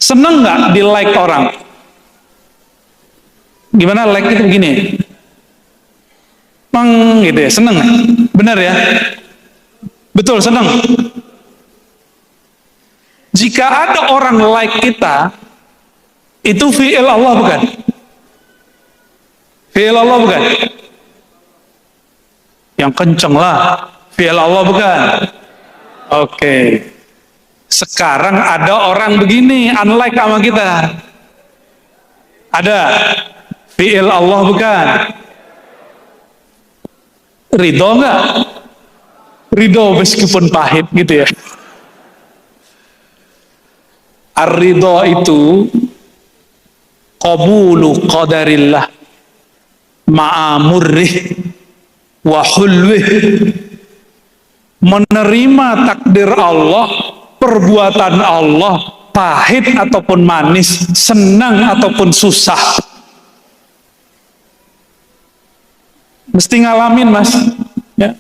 Seneng nggak di like orang? Gimana like itu begini? Gitu ya, seneng? Benar ya? Betul, seneng. Jika ada orang like kita, itu fi'il Allah bukan? Fi'il Allah bukan? Yang kenceng lah, fi'il Allah bukan? Oke. Sekarang ada orang begini, unlike sama kita. Ada. Fi'il Allah bukan? Ridho enggak? Ridho meskipun pahit gitu ya. Ar-ridho itu qabulu qadarillah ma'amurrih wa hulwih, menerima takdir Allah, perbuatan Allah, pahit ataupun manis, senang ataupun susah. Mesti ngalamin, Mas ya.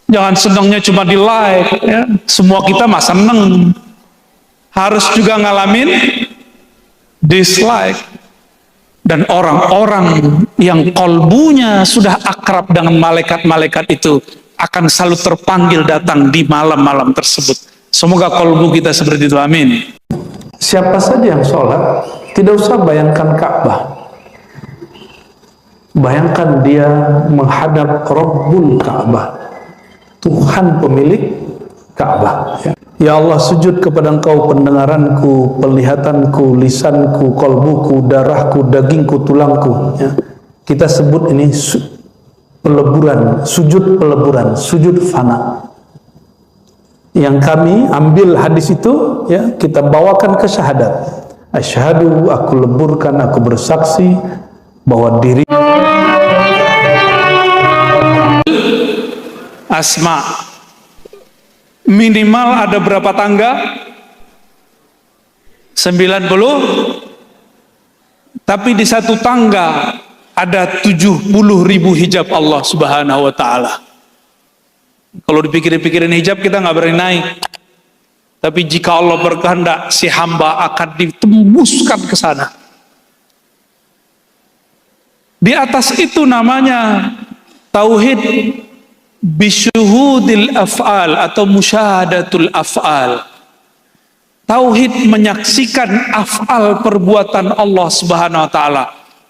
Jangan senangnya cuma di like ya. Semua kita mah seneng, harus juga ngalamin dislike. Dan orang-orang yang kolbunya sudah akrab dengan malaikat-malaikat itu akan selalu terpanggil datang di malam-malam tersebut. Semoga kolbu kita seperti itu, amin. Siapa saja yang sholat, tidak usah bayangkan Ka'bah. Bayangkan dia menghadap Rabbul Ka'bah, Tuhan pemilik Ka'bah. Ya Allah, sujud kepada Engkau pendengaranku, penglihatanku, lisanku, kolbuku, darahku, dagingku, tulangku. Ya. Kita sebut ini peleburan, sujud fana. Yang kami ambil hadis itu, ya, kita bawakan ke syahadat. Asyhadu, aku leburkan, aku bersaksi bahwa diri Asma minimal ada berapa tangga? 90. Tapi di satu tangga ada 70.000 hijab Allah Subhanahu wa ta'ala. Kalau dipikir-pikirin hijab kita nggak berani naik. Tapi jika Allah berkehendak, si hamba akan ditembuskan ke sana. Di atas itu namanya tauhid bisyuhudil af'al atau musyahadatul af'al. Tauhid menyaksikan af'al perbuatan Allah Subhanahu wa ta'ala.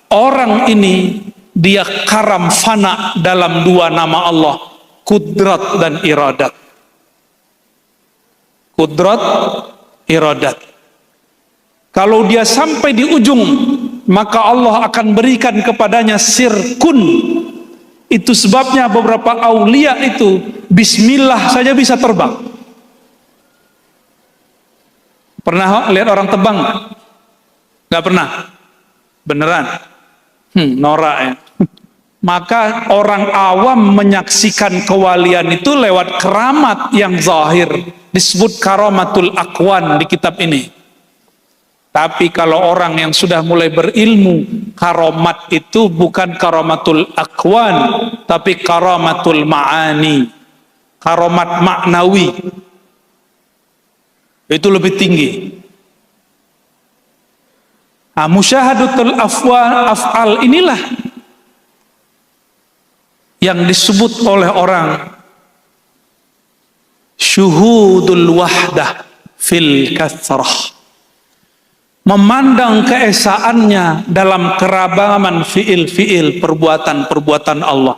Orang ini dia karam fana dalam dua nama Allah, kudrat dan iradat. Kudrat, iradat. Kalau dia sampai di ujung, maka Allah akan berikan kepadanya sirkun. Itu sebabnya beberapa aulia itu bismillah saja bisa terbang. Pernah lihat orang terbang? Gak pernah? Beneran? Norak ya. Maka orang awam menyaksikan kewalian itu lewat keramat yang zahir, disebut karamatul akwan di kitab ini. Tapi kalau orang yang sudah mulai berilmu, karamat itu bukan karamatul akwan, tapi karamatul ma'ani, karamat maknawi. Itu lebih tinggi. Nah, musyahadatul af'al inilah yang disebut oleh orang syuhudul wahdah fil kathrah. Memandang keesaannya dalam kerabaman fiil-fiil, perbuatan-perbuatan Allah.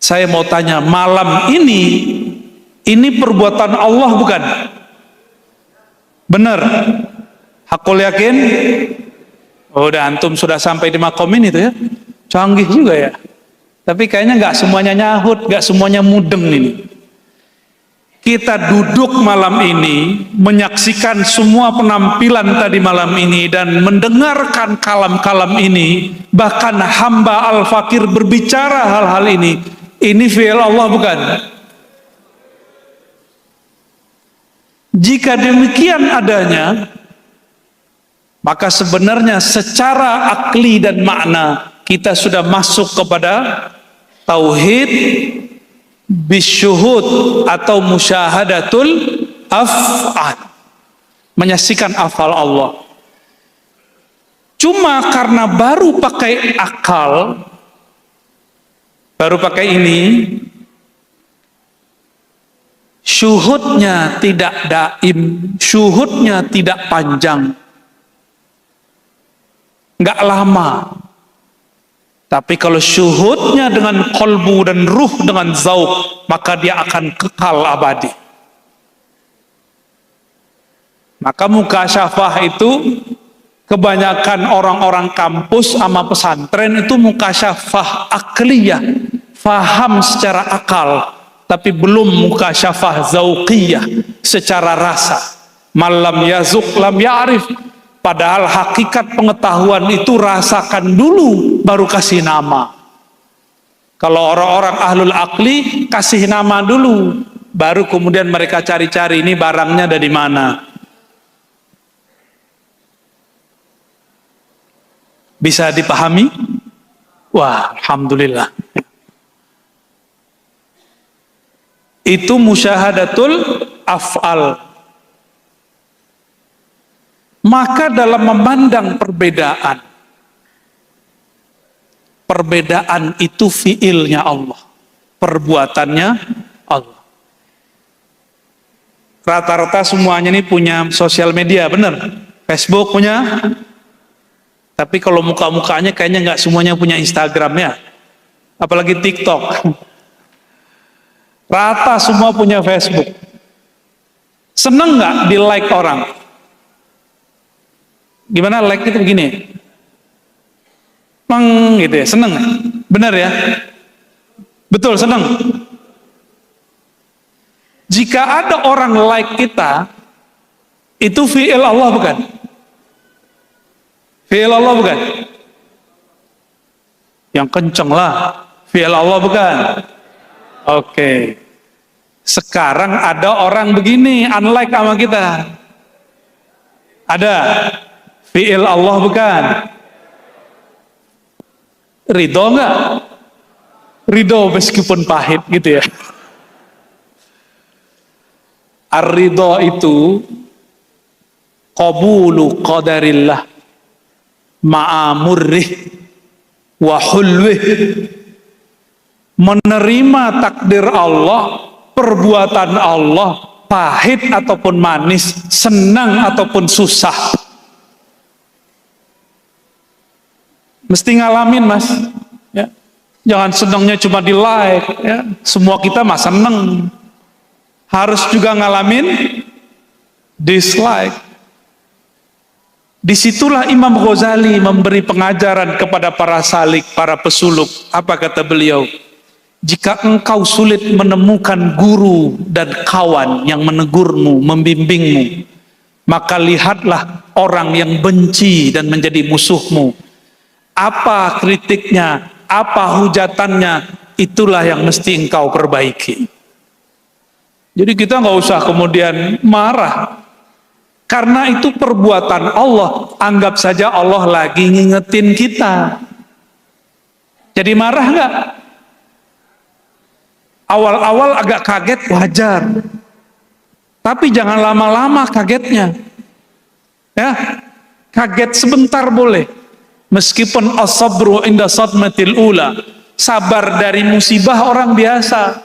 Saya mau tanya, malam ini perbuatan Allah bukan? Benar? Hakul yakin? Oh, udah antum sudah sampai di makom ini tuh ya. Canggih juga ya. Tapi kayaknya nggak semuanya nyahut, nggak semuanya mudeng ini. Kita duduk malam ini, menyaksikan semua penampilan tadi malam ini, dan mendengarkan kalam-kalam ini, bahkan hamba al-fakir berbicara hal-hal ini. Ini fi'il Allah bukan? Jika demikian adanya, maka sebenarnya secara akli dan makna, kita sudah masuk kepada tauhid bisyuhud atau musyahadatul af'al, menyaksikan afal Allah. Cuma karena baru pakai akal, baru pakai ini, syuhudnya tidak daim, syuhudnya tidak panjang, nggak lama. Tapi kalau syuhudnya dengan kolbu dan ruh dengan zauk, maka dia akan kekal abadi. Maka mukasyafah itu kebanyakan orang-orang kampus sama pesantren itu mukasyafah akliyah, faham secara akal, tapi belum mukasyafah zauqiyah, secara rasa. Malam yazuk lam ya'rif. Padahal hakikat pengetahuan itu rasakan dulu, baru kasih nama. Kalau orang-orang ahlul akli, kasih nama dulu, baru kemudian mereka cari-cari ini barangnya dari mana. Bisa dipahami? Wah, alhamdulillah. Itu musyahadatul af'al. Maka dalam memandang perbedaan, perbedaan itu fiilnya Allah, perbuatannya Allah. Rata-rata semuanya ini punya sosial media, benar? Facebook punya, tapi kalau muka-mukanya kayaknya nggak semuanya punya Instagram ya, apalagi TikTok. Rata semua punya Facebook. Seneng nggak di like orang? Gimana like itu begini? Gitu ya, seneng. Benar ya? Betul, seneng. Jika ada orang like kita, itu fi'il Allah bukan? Fi'il Allah bukan? Yang kenceng lah. Fi'il Allah bukan? Oke. Sekarang ada orang begini, unlike sama kita. Ada. Fi'il Allah bukan? Ridho enggak? Ridho meskipun pahit gitu ya. Ar-ridho itu qabulu qadarillah ma'amurrih wa hulwih. Menerima takdir Allah, perbuatan Allah, pahit ataupun manis, senang ataupun susah. Mesti ngalamin mas, ya. Jangan senangnya cuma di like, ya. Semua kita mah seneng, harus juga ngalamin dislike. Disitulah Imam Ghazali memberi pengajaran kepada para salik, para pesuluk. Apa kata beliau? Jika engkau sulit menemukan guru dan kawan yang menegurmu, membimbingmu, maka lihatlah orang yang benci dan menjadi musuhmu. Apa kritiknya, apa hujatannya, itulah yang mesti engkau perbaiki. Jadi kita nggak usah kemudian marah, karena itu perbuatan Allah. Anggap saja Allah lagi ngingetin kita. Jadi marah nggak? Awal-awal agak kaget, wajar. Tapi jangan lama-lama kagetnya. Ya, kaget sebentar boleh. Meskipun as-sabru inda sadmatil ula, sabar dari musibah orang biasa,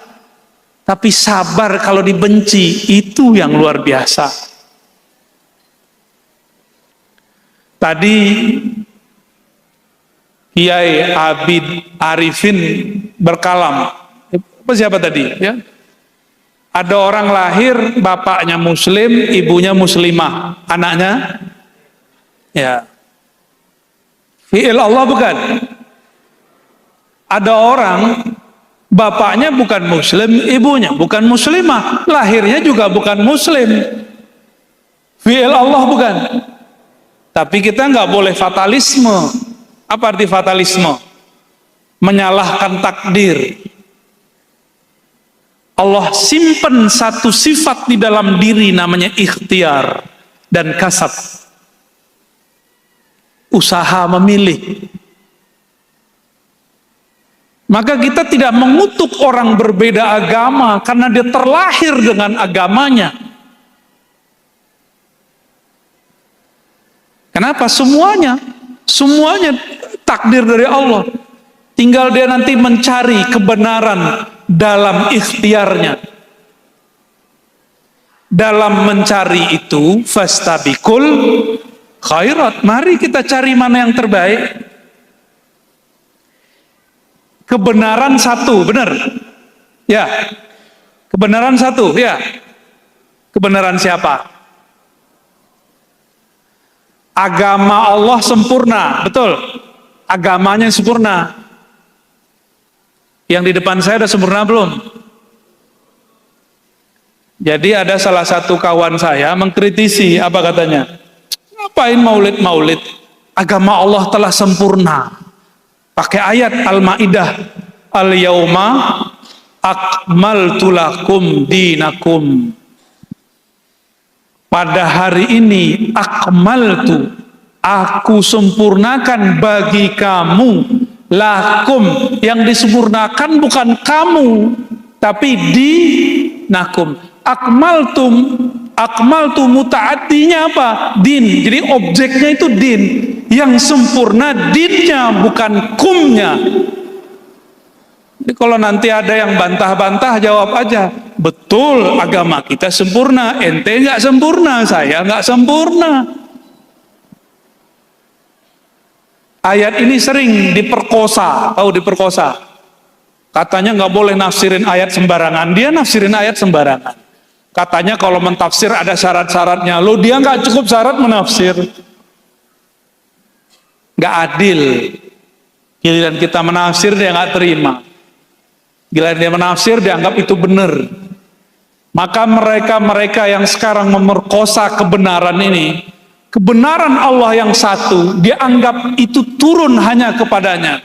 tapi sabar kalau dibenci itu yang luar biasa. Tadi Kiai Abid Arifin berkalam. Apa siapa tadi? Ya, ada orang lahir, bapaknya muslim, ibunya muslimah, anaknya ya fi'il Allah bukan? Ada orang bapaknya bukan muslim, ibunya bukan muslimah, lahirnya juga bukan muslim. Fi'il Allah bukan? Tapi kita nggak boleh fatalisme. Apa arti fatalisme? Menyalahkan takdir. Allah simpen satu sifat di dalam diri namanya ikhtiar dan kasab. Usaha memilih. Maka kita tidak mengutuk orang berbeda agama karena dia terlahir dengan agamanya. Kenapa? Semuanya Semuanya takdir dari Allah. Tinggal dia nanti mencari kebenaran dalam ikhtiarnya. Dalam mencari itu, fastabikul khairat. Mari kita cari mana yang terbaik. Kebenaran satu, benar? Ya. Kebenaran satu, ya. Kebenaran siapa? Agama Allah sempurna, betul. Agamanya sempurna. Yang di depan saya udah sempurna belum? Jadi ada salah satu kawan saya mengkritisi, apa katanya? Ngapain maulid-maulid? Agama Allah telah sempurna. Pakai ayat Al-Maidah, Al-Yauma akmaltu lakum dinakum. Pada hari ini akmaltu, aku sempurnakan bagi kamu, lakum, yang disempurnakan bukan kamu, tapi dinakum. Akmaltu mutaaddinya apa? Din. Jadi objeknya itu din. Yang sempurna dinnya, bukan kumnya. Jadi kalau nanti ada yang bantah-bantah, jawab aja, betul agama kita sempurna, ente nggak sempurna, saya nggak sempurna. Ayat ini sering diperkosa, tahu diperkosa. Katanya nggak boleh nafsirin ayat sembarangan, dia nafsirin ayat sembarangan. Katanya kalau mentafsir ada syarat-syaratnya, lo dia nggak cukup syarat menafsir. Nggak adil. Giliran kita menafsir dia nggak terima. Gila dia menafsir dianggap itu benar. Maka mereka yang sekarang memerkosa kebenaran ini, kebenaran Allah yang satu, dianggap itu turun hanya kepadanya.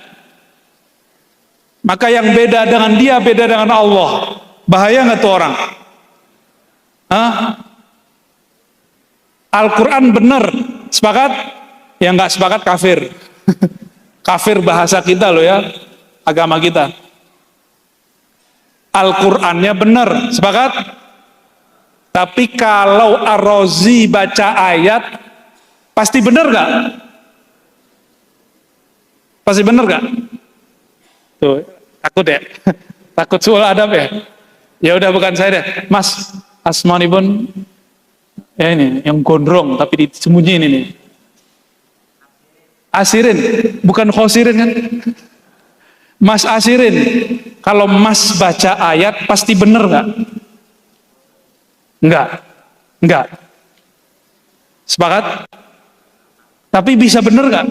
Maka yang beda dengan dia, beda dengan Allah. Bahaya nggak tuh orang? Hah? Al-Quran benar, sepakat? Yang nggak sepakat kafir. Kafir bahasa kita loh ya, agama kita. Al-Qur'annya benar, sepakat? Tapi kalau Ar-Razi baca ayat, pasti benar gak? Pasti benar gak? Tuh, takut ya? Takut soal adab ya? Ya udah bukan saya deh, Mas Asmanipun, ya ini yang gondrong tapi disembunyiin ini. Asirin, bukan khosirin kan? Mas Asirin, kalau Mas baca ayat pasti benar nggak? Enggak. Sepakat? Tapi bisa benar nggak?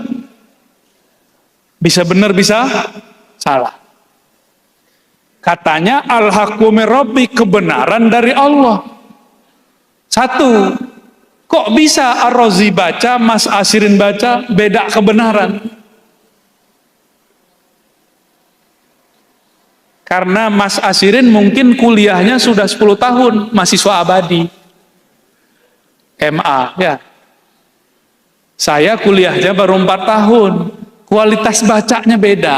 Bisa benar, bisa salah. Katanya al-haqqu min rabbi, kebenaran dari Allah. Satu, kok bisa Ar-Razi baca, Mas Asirin baca, beda kebenaran? Karena Mas Asirin mungkin kuliahnya sudah 10 tahun, mahasiswa abadi. MA, ya. Saya kuliahnya baru 4 tahun, kualitas bacanya beda.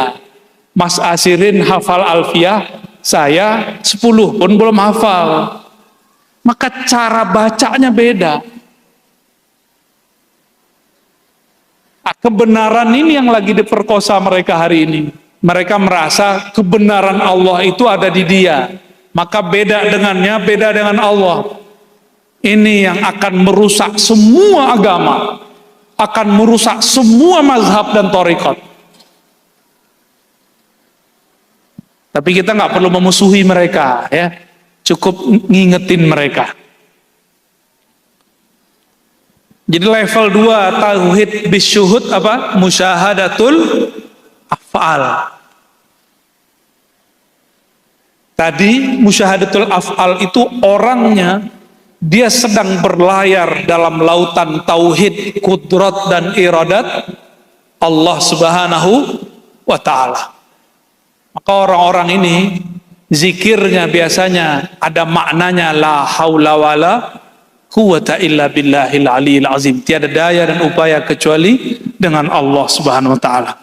Mas Asirin hafal alfiyah, saya 10 pun belum hafal. Maka cara bacanya beda. Kebenaran ini yang lagi diperkosa mereka hari ini. Mereka merasa kebenaran Allah itu ada di dia. Maka beda dengannya, beda dengan Allah. Ini yang akan merusak semua agama. Akan merusak semua mazhab dan thariqat. Tapi kita nggak perlu memusuhi mereka, ya. Cukup ngingetin mereka. Jadi level 2 tauhid bisyuhud apa? Musyahadatul af'al. Tadi musyahadatul af'al itu orangnya dia sedang berlayar dalam lautan tauhid, kudrat dan iradat Allah Subhanahu wa taala. Maka orang-orang ini zikirnya biasanya ada maknanya la haula wala quwata illa billahil aliyil azim. Tiada daya dan upaya kecuali dengan Allah Subhanahu wa taala.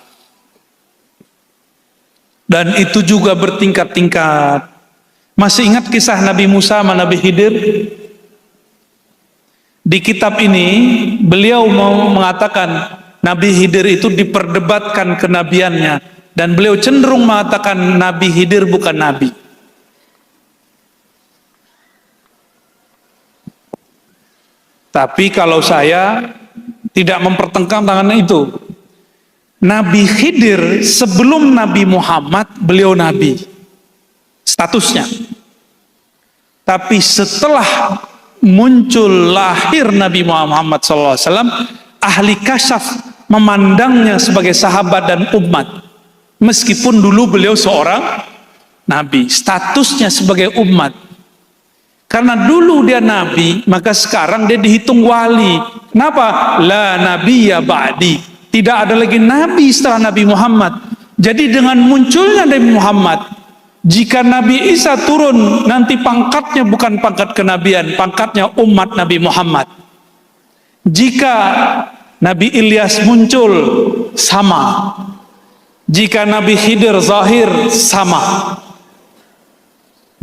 Dan itu juga bertingkat-tingkat. Masih ingat kisah Nabi Musa sama Nabi Khidir? Di kitab ini beliau mau mengatakan Nabi Khidir itu diperdebatkan kenabiannya, dan beliau cenderung mengatakan Nabi Khidir bukan nabi. Tapi kalau saya tidak mempertentangkan itu, Nabi Khidir sebelum Nabi Muhammad beliau nabi statusnya. Tapi setelah muncul lahir Nabi Muhammad SAW, ahli kasyaf memandangnya sebagai sahabat dan umat. Meskipun dulu beliau seorang nabi, statusnya sebagai umat. Karena dulu dia nabi, maka sekarang dia dihitung wali. Kenapa? La nabiyya ba'di. Tidak ada lagi nabi setelah Nabi Muhammad. Jadi dengan munculnya Nabi Muhammad, jika Nabi Isa turun, nanti pangkatnya bukan pangkat kenabian, pangkatnya umat Nabi Muhammad. Jika Nabi Ilyas muncul, sama. Jika Nabi Khidir zahir, sama.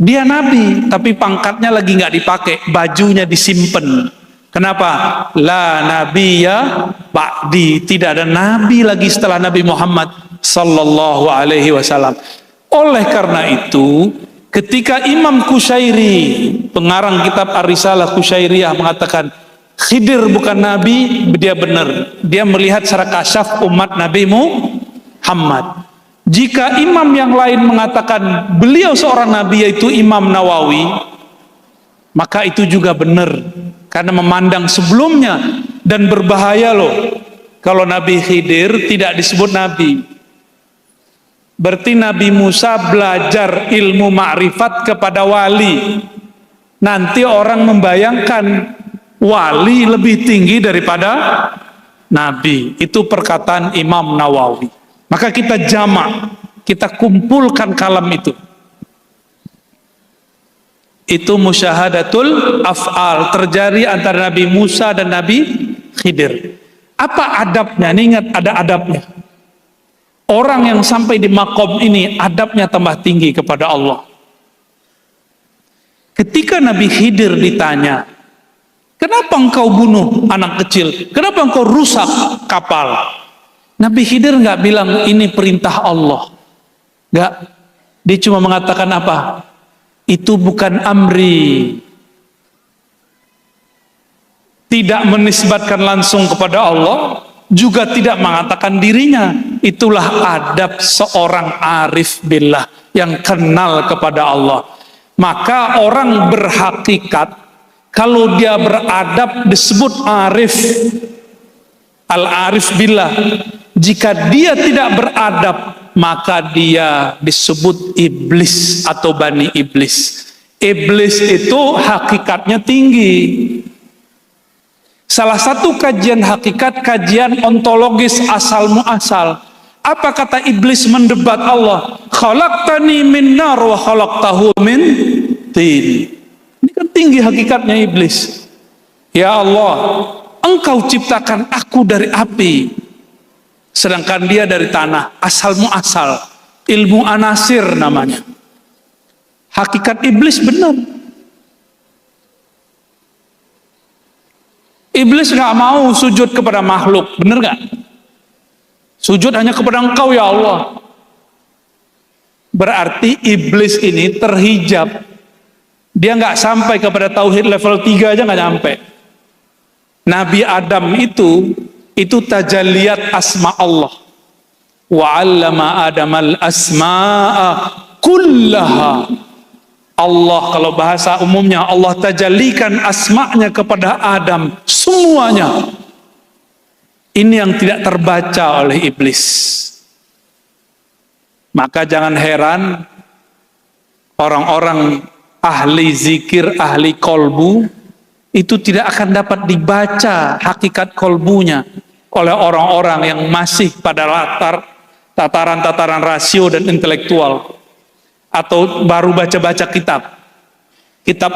Dia nabi, tapi pangkatnya lagi nggak dipakai, bajunya disimpan. Kenapa? La nabiyya ba'di. Tidak ada nabi lagi setelah Nabi Muhammad sallallahu alaihi wasallam. Oleh karena itu, ketika Imam Qushairi, pengarang kitab Ar-Risalah Qushairiyah, mengatakan Khidir bukan nabi, dia benar. Dia melihat secara kasyaf umat Nabi Muhammad. Jika imam yang lain mengatakan beliau seorang nabi, yaitu Imam Nawawi, maka itu juga benar, karena memandang sebelumnya. Dan berbahaya loh kalau Nabi Khidir tidak disebut nabi. Berarti Nabi Musa belajar ilmu ma'rifat kepada wali. Nanti orang membayangkan wali lebih tinggi daripada nabi. Itu perkataan Imam Nawawi. Maka kita jamak, kita kumpulkan kalam itu. Itu musyahadatul af'al, terjadi antara Nabi Musa dan Nabi Khidir. Apa adabnya? Ini ingat, ada adabnya. Orang yang sampai di makom ini, adabnya tambah tinggi kepada Allah. Ketika Nabi Khidir ditanya, kenapa engkau bunuh anak kecil? Kenapa engkau rusak kapal? Nabi Khidir nggak bilang ini perintah Allah. Nggak. Dia cuma mengatakan apa? Itu bukan amri. Tidak menisbatkan langsung kepada Allah, juga tidak mengatakan dirinya. Itulah adab seorang arif billah yang kenal kepada Allah. Maka orang berhakikat, kalau dia beradab disebut arif, al-arif billah. Jika dia tidak beradab, maka dia disebut iblis atau bani iblis. Iblis itu hakikatnya tinggi. Salah satu kajian hakikat, kajian ontologis asal muasal. Apa kata iblis mendebat Allah? Khalaqtani min nar wa khalaqtahu min tin. Ini kan tinggi hakikatnya iblis. Ya Allah, engkau ciptakan aku dari api, sedangkan dia dari tanah. Asal muasal, ilmu anasir namanya. Hakikat iblis benar. Iblis nggak mau sujud kepada makhluk, benar nggak? Sujud hanya kepada engkau ya Allah. Berarti iblis ini terhijab. Dia nggak sampai kepada tauhid level 3 aja nggak nyampe. Nabi Adam itu tajalliyat asma Allah. Wa 'allama Adamal asma'a kullaha. Allah, kalau bahasa umumnya, Allah tajallikan asma'nya kepada Adam semuanya. Ini yang tidak terbaca oleh iblis. Maka jangan heran orang-orang ahli zikir, ahli kolbu, itu tidak akan dapat dibaca hakikat kolbunya oleh orang-orang yang masih pada tataran-tataran rasio dan intelektual, atau baru baca-baca kitab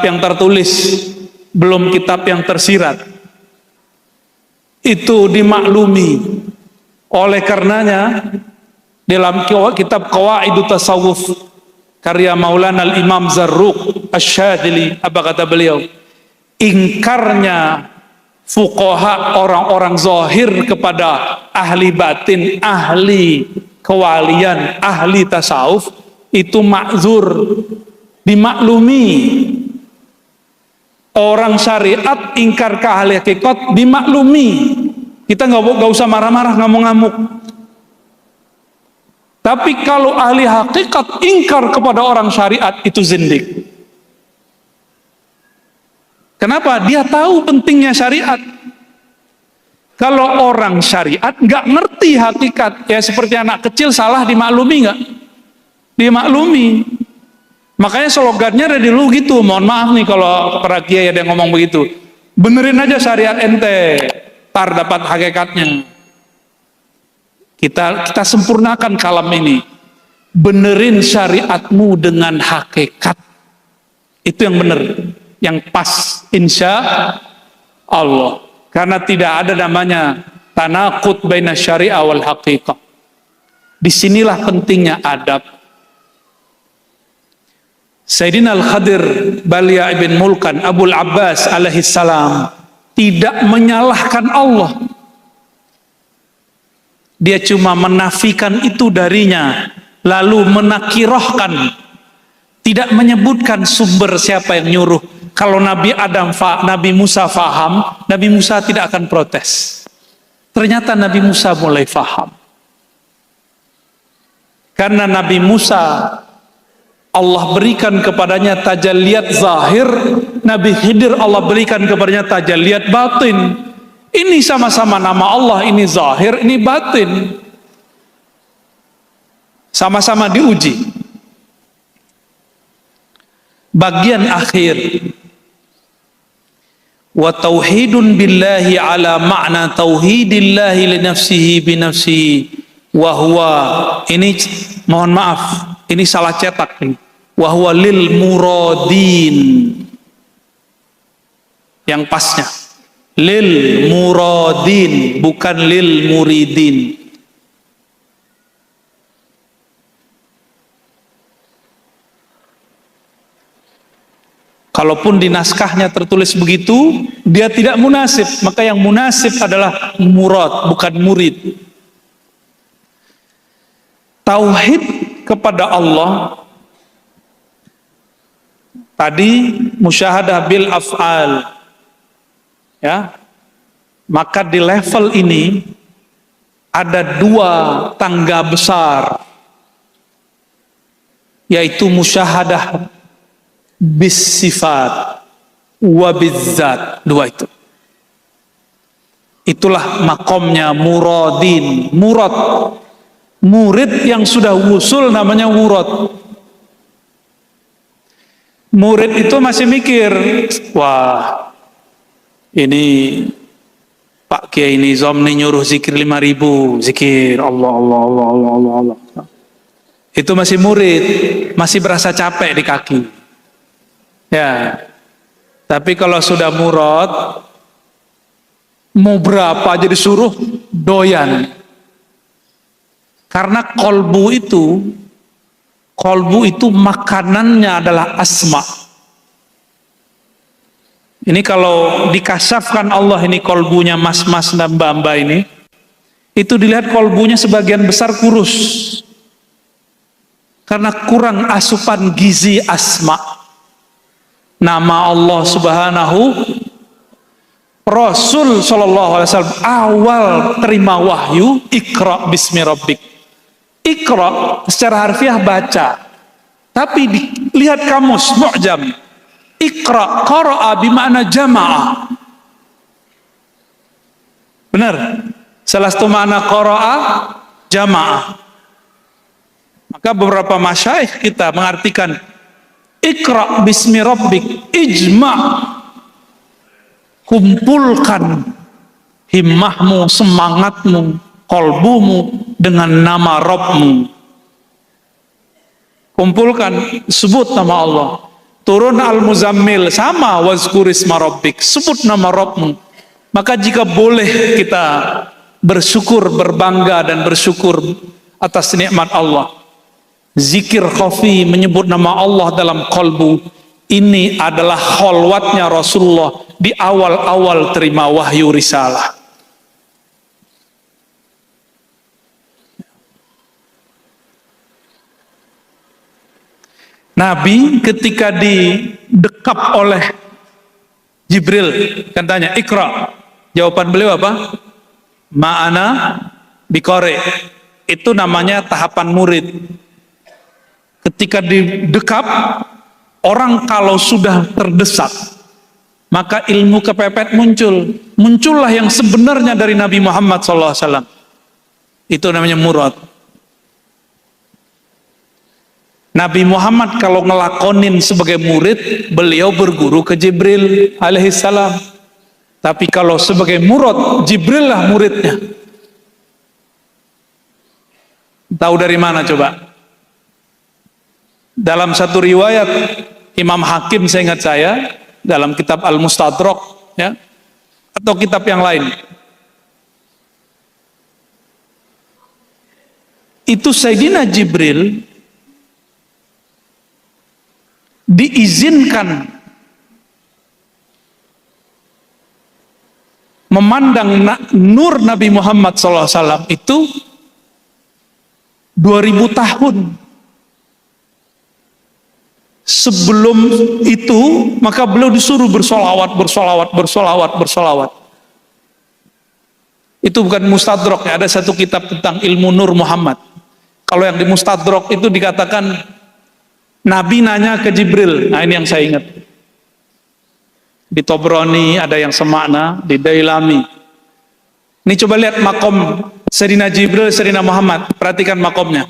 yang tertulis, belum kitab yang tersirat. Itu dimaklumi. Oleh karenanya dalam kitab Qawaidut Tasawuf karya Maulana Al-Imam Zarruq Asy-Syadzili, apa kata beliau? Ingkarnya fuqaha, orang-orang zahir kepada ahli batin, ahli kewalian, ahli tasawuf, itu ma'zur, dimaklumi. Orang syariat ingkar ke ahli hakikat dimaklumi. Kita nggak usah marah-marah, ngamuk-ngamuk. Tapi kalau ahli hakikat ingkar kepada orang syariat, itu zindik. Kenapa? Dia tahu pentingnya syariat. Kalau orang syariat nggak ngerti hakikat, ya seperti anak kecil salah dimaklumi nggak? Dimaklumi. Makanya slogannya dari dulu gitu. Mohon maaf nih kalau para kiai ada yang ngomong begitu. Benerin aja syariat ente, tar dapat hakikatnya. Kita sempurnakan kalam ini. Benerin syariatmu dengan hakikat. Itu yang bener, yang pas, insya Allah. Karena tidak ada namanya tanaqud baina syariah wal haqiqah. Disinilah pentingnya adab. Sayyidina Al-Khadir Balia ibn Mulkan Abul Abbas alaihi salam tidak menyalahkan Allah. Dia cuma menafikan itu darinya, lalu menakirohkan, tidak menyebutkan sumber siapa yang nyuruh. Kalau Nabi Nabi Musa faham, Nabi Musa tidak akan protes. Ternyata Nabi Musa mulai faham. Karena Nabi Musa Allah berikan kepadanya tajalliyat zahir, Nabi Khidir Allah berikan kepadanya tajalliyat batin. Ini sama-sama nama Allah, ini zahir, ini batin. Sama-sama diuji. Bagian akhir. Wa tauhidun billahi ala ma'na tauhidillahi li nafsihi bi nafsihi wa huwa, ini mohon maaf, ini salah cetak ini. Wa huwa lil muradin. Yang pasnya lil muradin, bukan lil muridin. Kalaupun di naskahnya tertulis begitu, dia tidak munasib. Maka yang munasib adalah murad, bukan murid. Tauhid kepada Allah tadi musyahadah bil af'al, ya. Maka di level ini ada dua tangga besar, yaitu musyahadah bis sifat wa bizzat. Dua itu. Itulah makomnya muradin. Murad, murid yang sudah wusul namanya murad. Murid itu masih mikir, wah ini Pak Kiai Nizam nih nyuruh zikir 5.000, zikir Allah Allah Allah Allah Allah Allah. Itu masih murid, masih berasa capek di kaki. Ya, tapi kalau sudah murad, mau berapa aja disuruh doyan. Karena kolbu itu makanannya adalah asma. Ini kalau dikasafkan Allah ini kolbunya mas-mas dan mbak-mbak ini, itu dilihat kolbunya sebagian besar kurus. Karena kurang asupan gizi asma. Nama Allah Subhanahu, Rasul Shallallahu Alaihi Wasallam awal terima wahyu, Iqra bismi rabbik. Iqra secara harfiah baca, tapi lihat kamus mu'jam. Iqra qara'a bima'na jama'ah. Benar? Salah satu makna qara'a jama'ah. Maka beberapa masyayikh kita mengartikan Iqra bismi rabbik, ijma', kumpulkan himmahmu, semangatmu, kolbumu dengan nama Rabbmu. Kumpulkan, sebut nama Allah. Turun Al-Muzammil, sama wazkurisma rabbik, sebut nama Rabbmu. Maka jika boleh kita bersyukur, berbangga dan bersyukur atas nikmat Allah, zikir khafi, menyebut nama Allah dalam kolbu, Ini adalah kholwatnya Rasulullah di awal-awal terima wahyu risalah. Nabi ketika didekap oleh Jibril, kan tanya, Iqra. Jawaban beliau apa? Ma'ana biqari. Itu namanya tahapan murid. Ketika didekap, orang kalau sudah terdesak, maka ilmu kepepet muncul. Muncullah yang sebenarnya dari Nabi Muhammad SAW. Itu namanya murad. Nabi Muhammad kalau ngelakonin sebagai murid, beliau berguru ke Jibril alaihissalam. Tapi kalau sebagai murad, Jibril lah muridnya. Tahu dari mana coba? Dalam satu riwayat Imam Hakim, saya ingat dalam kitab Al-Mustadrak, ya, atau kitab yang lain, itu Sayyidina Jibril diizinkan memandang nur Nabi Muhammad SAW itu 2000 tahun. Sebelum itu, maka beliau disuruh bersolawat. Itu bukan Mustadrak, ya. Ada satu kitab tentang ilmu Nur Muhammad. Kalau yang di Mustadrak itu dikatakan Nabi nanya ke Jibril. Nah, ini yang saya ingat. Di Tobroni ada yang semakna, di Dailami. Ini coba lihat makom Sayyidina Jibril, Sayyidina Muhammad. Perhatikan makomnya.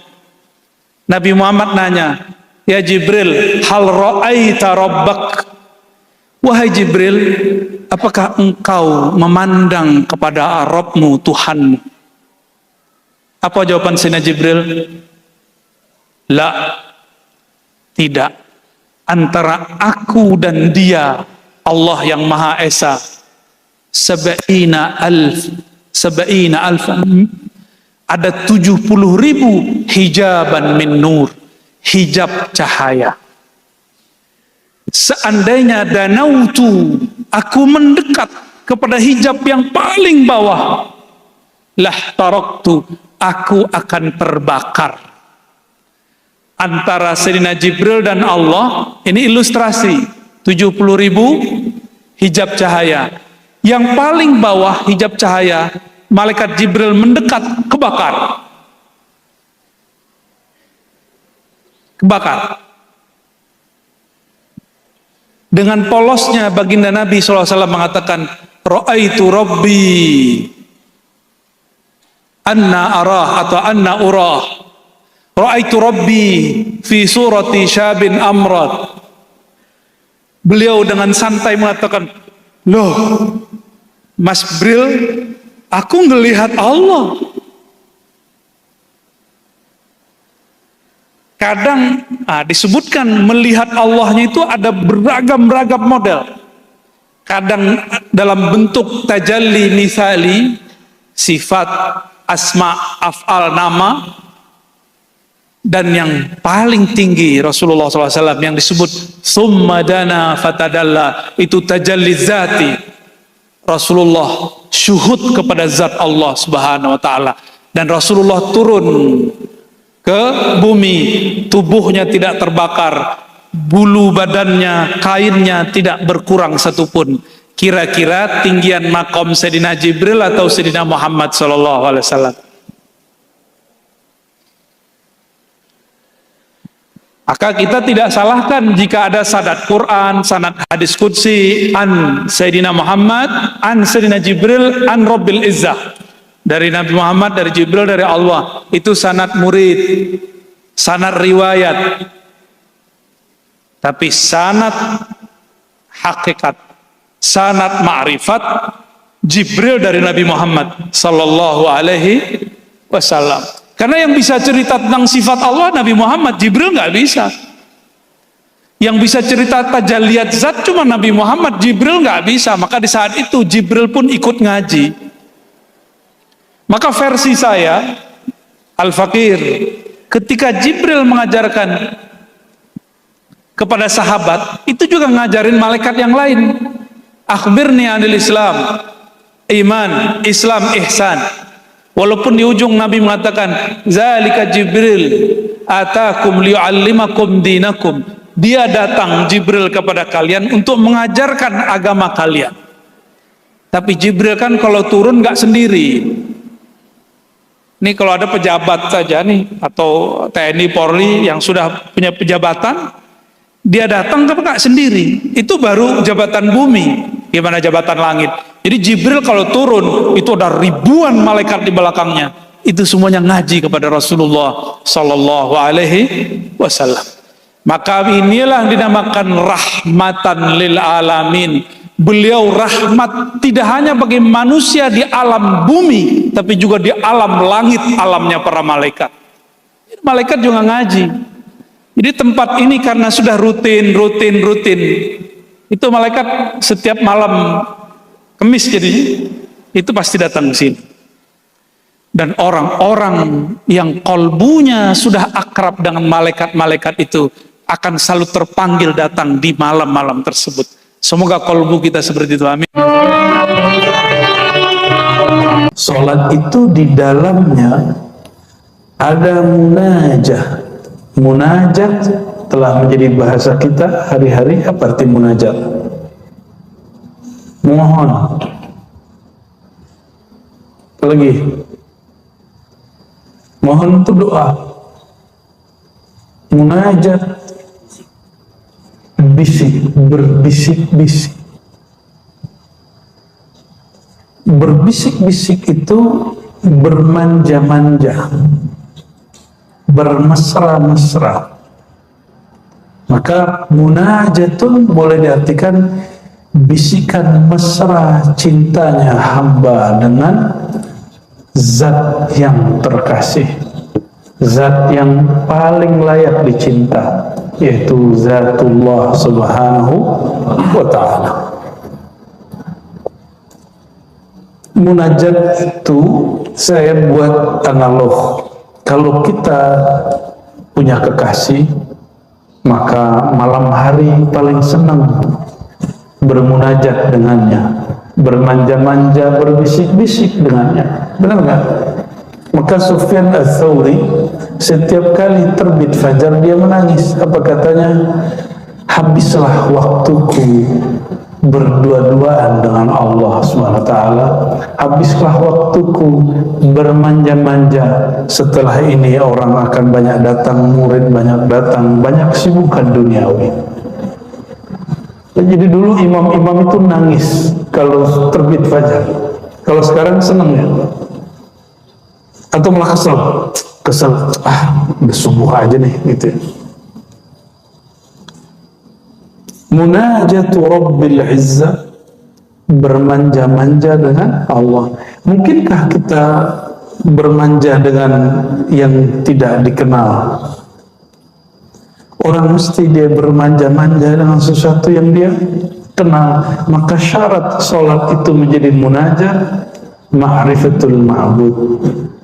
Nabi Muhammad nanya, ya Jibril, hal ra'aita rabbak? Wahai Jibril, apakah engkau memandang kepada Rabbmu, Tuhanmu? Apa jawaban Sayyidina Jibril? La, tidak. Antara aku dan dia, Allah yang Maha Esa, sab'ina alf, ada 70.000 hijaban min nur, hijab cahaya. Seandainya danautu, aku mendekat kepada hijab yang paling bawah, lah taraktu, aku akan terbakar. Antara Sayyidina Jibril dan Allah, ini ilustrasi, 70.000 hijab cahaya. Yang paling bawah hijab cahaya, malaikat Jibril mendekat, kebakar. Dengan polosnya baginda Nabi SAW mengatakan, Ra'aitu Rabbi anna arah atau anna urah. Ra'aitu Rabbi fi surati syabin amrad. Beliau dengan santai mengatakan, loh Mas Bril, aku ngelihat Allah. Kadang disebutkan melihat Allahnya itu ada beragam-ragam model. Kadang dalam bentuk tajalli misali, sifat, asma, af'al, nama. Dan yang paling tinggi Rasulullah SAW yang disebut summa dana fatadalla, itu tajalli zati. Rasulullah syuhud kepada zat Allah Subhanahu wa taala, dan Rasulullah turun ke bumi, tubuhnya tidak terbakar, bulu badannya, kainnya tidak berkurang satupun. Kira-kira tinggian makom Sayyidina Jibril atau Sayyidina Muhammad SAW? Maka kita tidak salahkan jika ada sanad Quran, sanad hadis qudsi, an Sayyidina Muhammad, an Sayyidina Jibril, an Rabbil Izzah. Dari Nabi Muhammad, dari Jibril, dari Allah. Itu sanad murid, sanad riwayat. Tapi sanad hakikat, sanad ma'rifat, Jibril dari Nabi Muhammad sallallahu alaihi wasallam. Karena yang bisa cerita tentang sifat Allah Nabi Muhammad, Jibril nggak bisa. Yang bisa cerita tajalliyat zat cuma Nabi Muhammad, Jibril nggak bisa. Maka di saat itu Jibril pun ikut ngaji. Maka versi saya, Al-Fakir, ketika Jibril mengajarkan kepada sahabat, itu juga ngajarin malaikat yang lain. Akhbirni anil Islam, iman, Islam, ihsan. Walaupun di ujung Nabi mengatakan, zalika Jibril atakum liyu'allimakum dinakum. Dia datang Jibril kepada kalian untuk mengajarkan agama kalian. Tapi Jibril kan kalau turun nggak sendiri. Ini kalau ada pejabat saja nih, atau TNI Polri yang sudah punya pejabatan, dia datang nggak sendiri. Itu baru jabatan bumi, gimana jabatan langit. Jadi Jibril kalau turun itu ada ribuan malaikat di belakangnya. Itu semuanya ngaji kepada Rasulullah Sallallahu Alaihi Wasallam. Maka inilah yang dinamakan rahmatan lil alamin. Beliau rahmat tidak hanya bagi manusia di alam bumi, tapi juga di alam langit, alamnya para malaikat. Malaikat juga ngaji. Jadi tempat ini karena sudah rutin. Itu malaikat setiap malam Kemis jadi itu pasti datang ke sini. Dan orang-orang yang kolbunya sudah akrab dengan malaikat-malaikat itu akan selalu terpanggil datang di malam-malam tersebut. Semoga kolbu kita seperti itu, amin. Salat itu di dalamnya ada munajat. Munajat telah menjadi bahasa kita hari-hari. Apa arti munajat? Mohon. Lagi. Mohon itu doa. Munajat, bisik, berbisik-bisik. Berbisik-bisik itu bermanja-manja, bermesra-mesra. Maka munajatun boleh diartikan bisikan mesra cintanya hamba dengan zat yang terkasih, zat yang paling layak dicinta, yaitu zatullah subhanahu wa ta'ala. Munajat itu saya buat analog. Kalau kita punya kekasih, maka malam hari paling senang bermunajat dengannya, bermanja-manja, berbisik-bisik dengannya. Benar nggak? Maka Sufyan Ats-Tsauri setiap kali terbit fajar dia menangis. Apa katanya? Habislah waktuku berdua-duaan dengan Allah SWT. Habislah waktuku bermanja-manja. Setelah ini orang akan banyak datang, murid banyak datang, banyak kesibukan duniawi. Jadi dulu imam-imam itu nangis kalau terbit fajar. Kalau sekarang senang ya? Atau malah kesel, udah subuh aja nih gitu. Munajatu Rabbil Izzah, bermanja-manja dengan Allah. Mungkinkah kita bermanja dengan yang tidak dikenal? Orang mesti dia bermanja-manja dengan sesuatu yang dia kenal. Maka syarat sholat itu menjadi munajat, ma'rifatul ma'bud,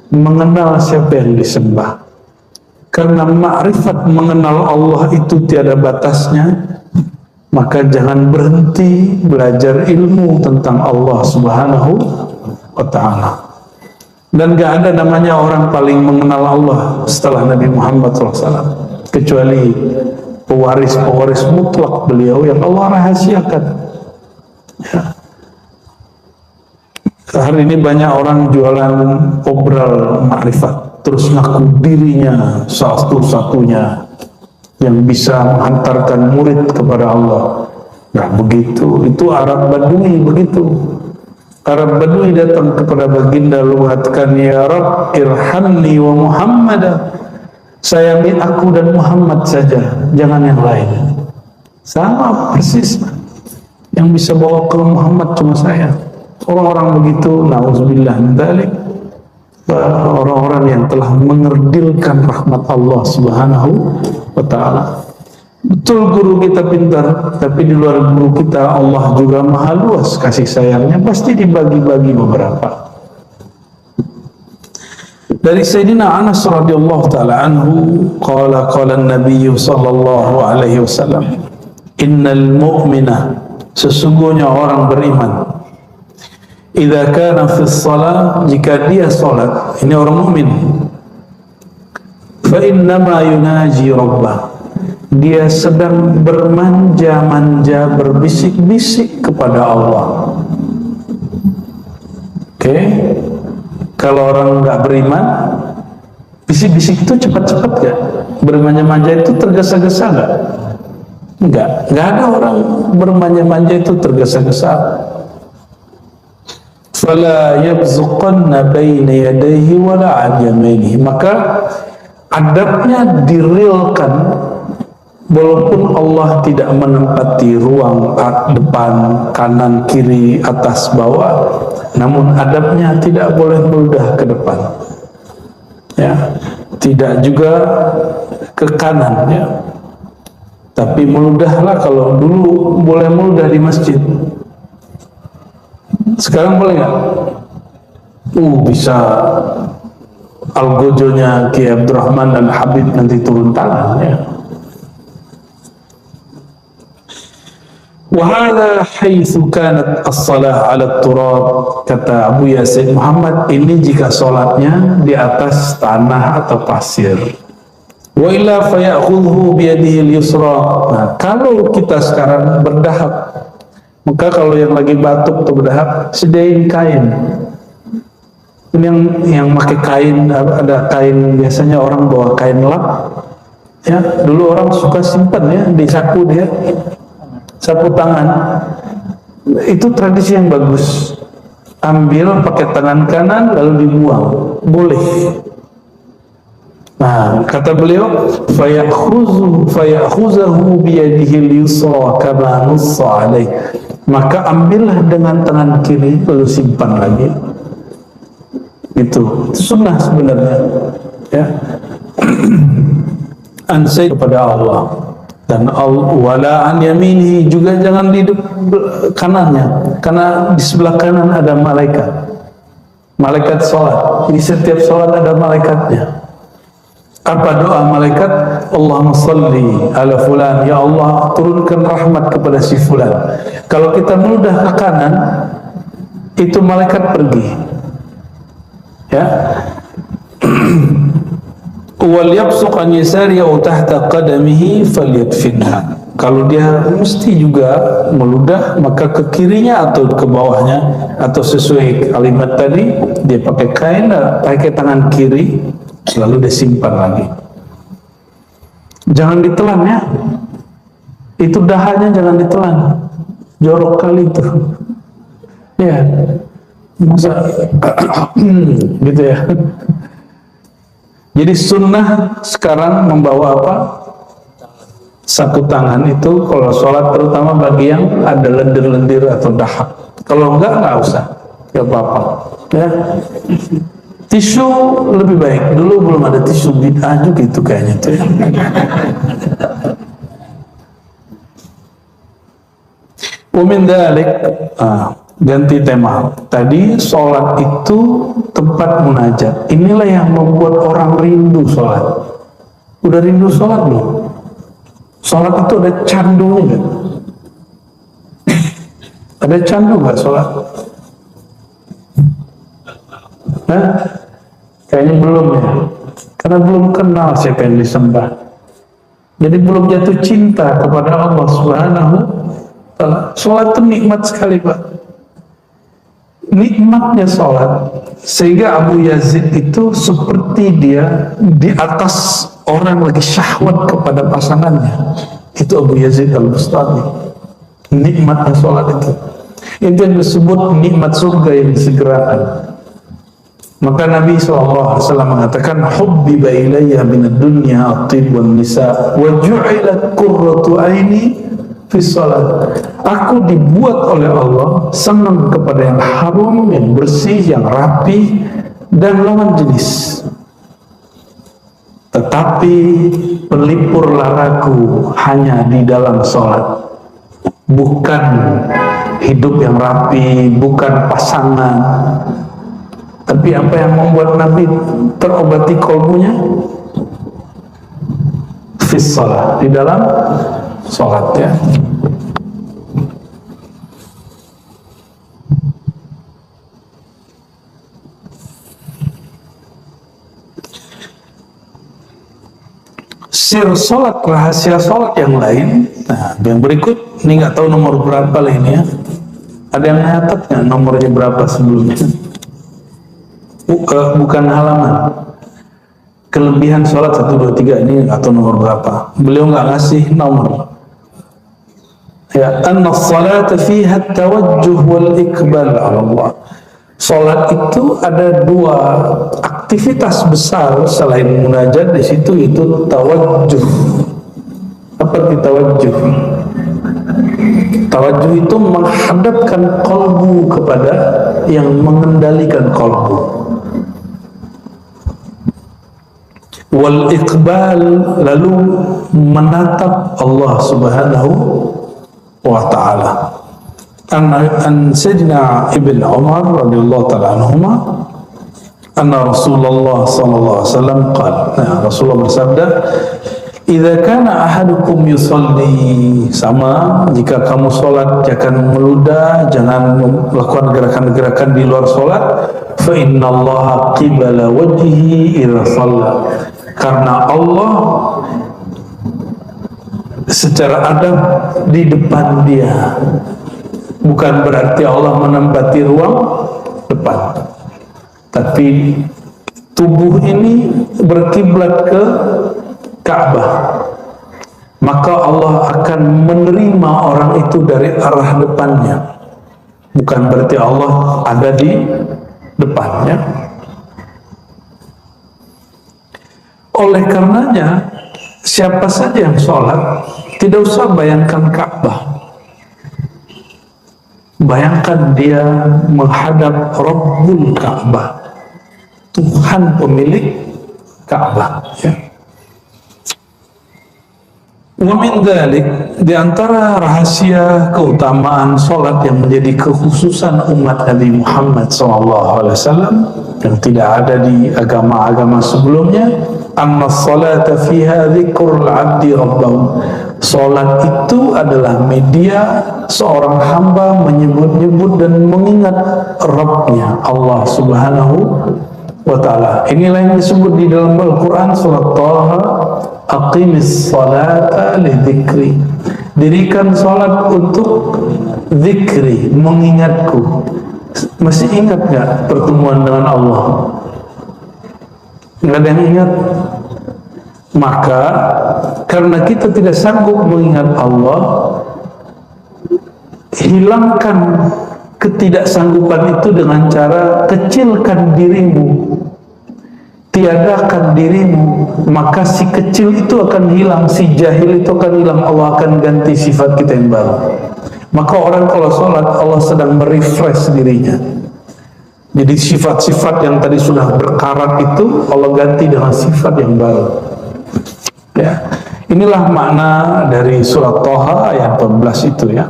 mengenal siapa yang disembah. Karena ma'rifat, mengenal Allah itu tiada batasnya. Maka jangan berhenti belajar ilmu tentang Allah Subhanahu wa ta'ala. Dan gak ada namanya orang paling mengenal Allah setelah Nabi Muhammad SAW, kecuali pewaris mutlak beliau yang Allah rahasiakan. Ya. Hari ini banyak orang jualan obral ma'rifat, terus ngaku dirinya satu-satunya yang bisa menghantarkan murid kepada Allah. Nah begitu, itu Arab Badui begitu. Arab Badui datang kepada baginda mengatakan, ya Rabb irhamni wa Muhammadah, sayangi aku dan Muhammad saja, jangan yang lain. Sama persis, yang bisa bawa ke Muhammad cuma saya. Orang-orang begitu, na'udzubillah min dzalik, orang-orang yang telah mengerdilkan rahmat Allah Subhanahu wa ta'ala. Betul guru kita pintar, tapi di luar guru kita Allah juga maha luas kasih sayangnya, pasti dibagi-bagi beberapa. Dari Sayyidina Anas radhiyallahu taala anhu qala an-nabiy sallallahu alaihi wasallam, innal mu'mina, sesungguhnya orang beriman, idza kana fi shalah, jika dia salat, ini orang mukmin, fa innama yunaji rabbah, dia sedang bermanja-manja, berbisik-bisik kepada Allah. Oke, kalau orang nggak beriman, bisik-bisik itu cepat-cepat gak? Bermanja-manja itu tergesa-gesa gak? Enggak ada orang bermanja-manja itu tergesa-gesa. Fala yabzuqanna baina yadayhi wala an yaminihi, maka adabnya dirilkan, walaupun Allah tidak menempati ruang depan, kanan, kiri, atas, bawah, namun adabnya tidak boleh meludah ke depan, ya, tidak juga ke kanan, ya, tapi meludahlah. Kalau dulu boleh meludah di masjid, sekarang boleh nggak? Bisa algojonya Kiai Abdurrahman dan Habib nanti turun tangan, ya. Wahada haitsu kanat as-salah 'ala turab, kata Abu Yasin Muhammad, ini jika salatnya di atas tanah atau pasir. Wa illa fayakhudhu bi yadihi al-yusra. Nah, kalau kita sekarang berdahak, maka kalau yang lagi batuk atau berdahak, sediain kain. Ini yang pakai kain, ada kain, biasanya orang bawa kain lap, ya, dulu orang suka simpan, ya, di saku dia, sapu tangan. Itu tradisi yang bagus. Ambil pakai tangan kanan lalu dibuang, boleh. Nah, kata beliau, fayakhuzahu biyadihi al-yusra kama nussa alaih, maka ambillah dengan tangan kiri lalu simpan lagi. Itu sunnah sebenarnya, ya. Ansai kepada Allah, dan wala an yaminihi, juga jangan di kanannya, karena di sebelah kanan ada malaikat sholat. Jadi setiap sholat ada malaikatnya. Apa doa malaikat? Allahumma salli ala fulan, ya Allah turunkan rahmat kepada si fulan. Kalau kita meludah ke kanan, itu malaikat pergi, ya. Wal yabsuq an yasari aw tahta qadamihi falyadfinha. Kalau dia mesti juga meludah, maka ke kirinya atau ke bawahnya, atau sesuai kalimat tadi, dia pakai kain, pakai tangan kiri, lalu dia simpan lagi. Jangan ditelan, ya. Itu dahanya jangan ditelan. Jorok kali itu. Ya. Masa gitu, ya. Jadi sunnah sekarang membawa apa? Sapu tangan itu kalau sholat, terutama bagi yang ada lendir-lendir atau dahak. Kalau enggak usah, enggak apa-apa, ya. Tisu lebih baik. Dulu belum ada tisu, bid'ah juga itu kayaknya tuh, ya. Umin dalik, ganti tema. Tadi sholat itu tempat munajat. Inilah yang membuat orang rindu sholat. Udah rindu sholat belum? Sholat itu ada candunya nggak? Ada candu nggak sholat? Hah? Kayaknya belum, ya. Karena belum kenal siapa yang disembah. Jadi belum jatuh cinta kepada Allah Subhanahu wa ta'ala. Sholat itu nikmat sekali, Pak. Nikmatnya sholat, sehingga Abu Yazid itu seperti dia di atas orang lagi syahwat kepada pasangannya. Itu Abu Yazid al-Bustami. Nikmatnya sholat itu yang disebut nikmat surga yang disegerakan. Maka Nabi SAW mengatakan, hubbiba ilayya minad dunya at-tib wan nisa wa ju'ilat qurratu aini fi shalat. Aku dibuat oleh Allah senang kepada yang harum, yang bersih, yang rapi, dan lawan jenis. Tetapi pelipur laraku hanya di dalam sholat. Bukan hidup yang rapi, bukan pasangan, Tapi apa yang membuat Nabi terobati kolbunya? Fis shalah, di dalam sholat ya. Sir sholat, rahasia sholat yang lain. Nah, yang berikut ini nggak tahu nomor berapa lah ini ya. Ada yang nyatat nggak nomornya berapa sebelumnya? Bukan halaman. Kelebihan sholat 1, 2, 3 ini nggak tahu nomor berapa. Beliau nggak ngasih nomor. Ya, anna salata fiha tawajjuh wal iqbal ala Allah. Sholat itu ada 2 aktivitas besar selain munajat di situ, itu tawajjuh. Apa itu tawajjuh? Tawajjuh itu menghadapkan kolbu kepada yang mengendalikan kolbu. Wal iqbal, lalu menatap Allah Subhanahu wa ta'ala. An Sayyidina Ibn Umar radhiyallahu ta'ala anhuma anna Rasulullah sallallahu alaihi wasallam qala, Rasulullah bersabda, idza kana ahadukum yusalli, sama jika kamu salat jangan meludah, jangan melakukan gerakan-gerakan di luar salat, fa innallaha qibala wajhihi idza shalla, karena Allah secara adab di depan dia. Bukan berarti Allah menempati ruang depan, tapi tubuh ini berkiblat ke Ka'bah, maka Allah akan menerima orang itu dari arah depannya. Bukan berarti Allah ada di depannya. Oleh karenanya, siapa saja yang sholat tidak usah bayangkan Ka'bah. Bayangkan dia menghadap Rabbul Ka'bah, Tuhan pemilik Ka'bah ya. Wa min dzalik, di antara rahasia keutamaan salat yang menjadi kekhususan umat Nabi Muhammad SAW yang tidak ada di agama-agama sebelumnya, anna salata fiha dzikrul 'abdi rabbahu. Salat itu adalah media seorang hamba menyebut-nyebut dan mengingat Rabbnya, Allah Subhanahu wa ta'ala. Inilah yang disebut di dalam Al-Quran surat Taha, aqimis salata li dzikri, dirikan salat untuk zikri, mengingatku. Masih ingat gak pertemuan dengan Allah? Nggak ada yang ingat? Maka karena kita tidak sanggup mengingat Allah, hilangkan ketidaksanggupan itu dengan cara kecilkan dirimu, tiadakan dirimu, maka si kecil itu akan hilang, si jahil itu akan hilang. Allah akan ganti sifat kita yang baru. Maka orang kalau sholat, Allah sedang merefresh dirinya. Jadi sifat-sifat yang tadi sudah berkarat itu Allah ganti dengan sifat yang baru. Ya, inilah makna dari surat Taha ayat 14 itu ya.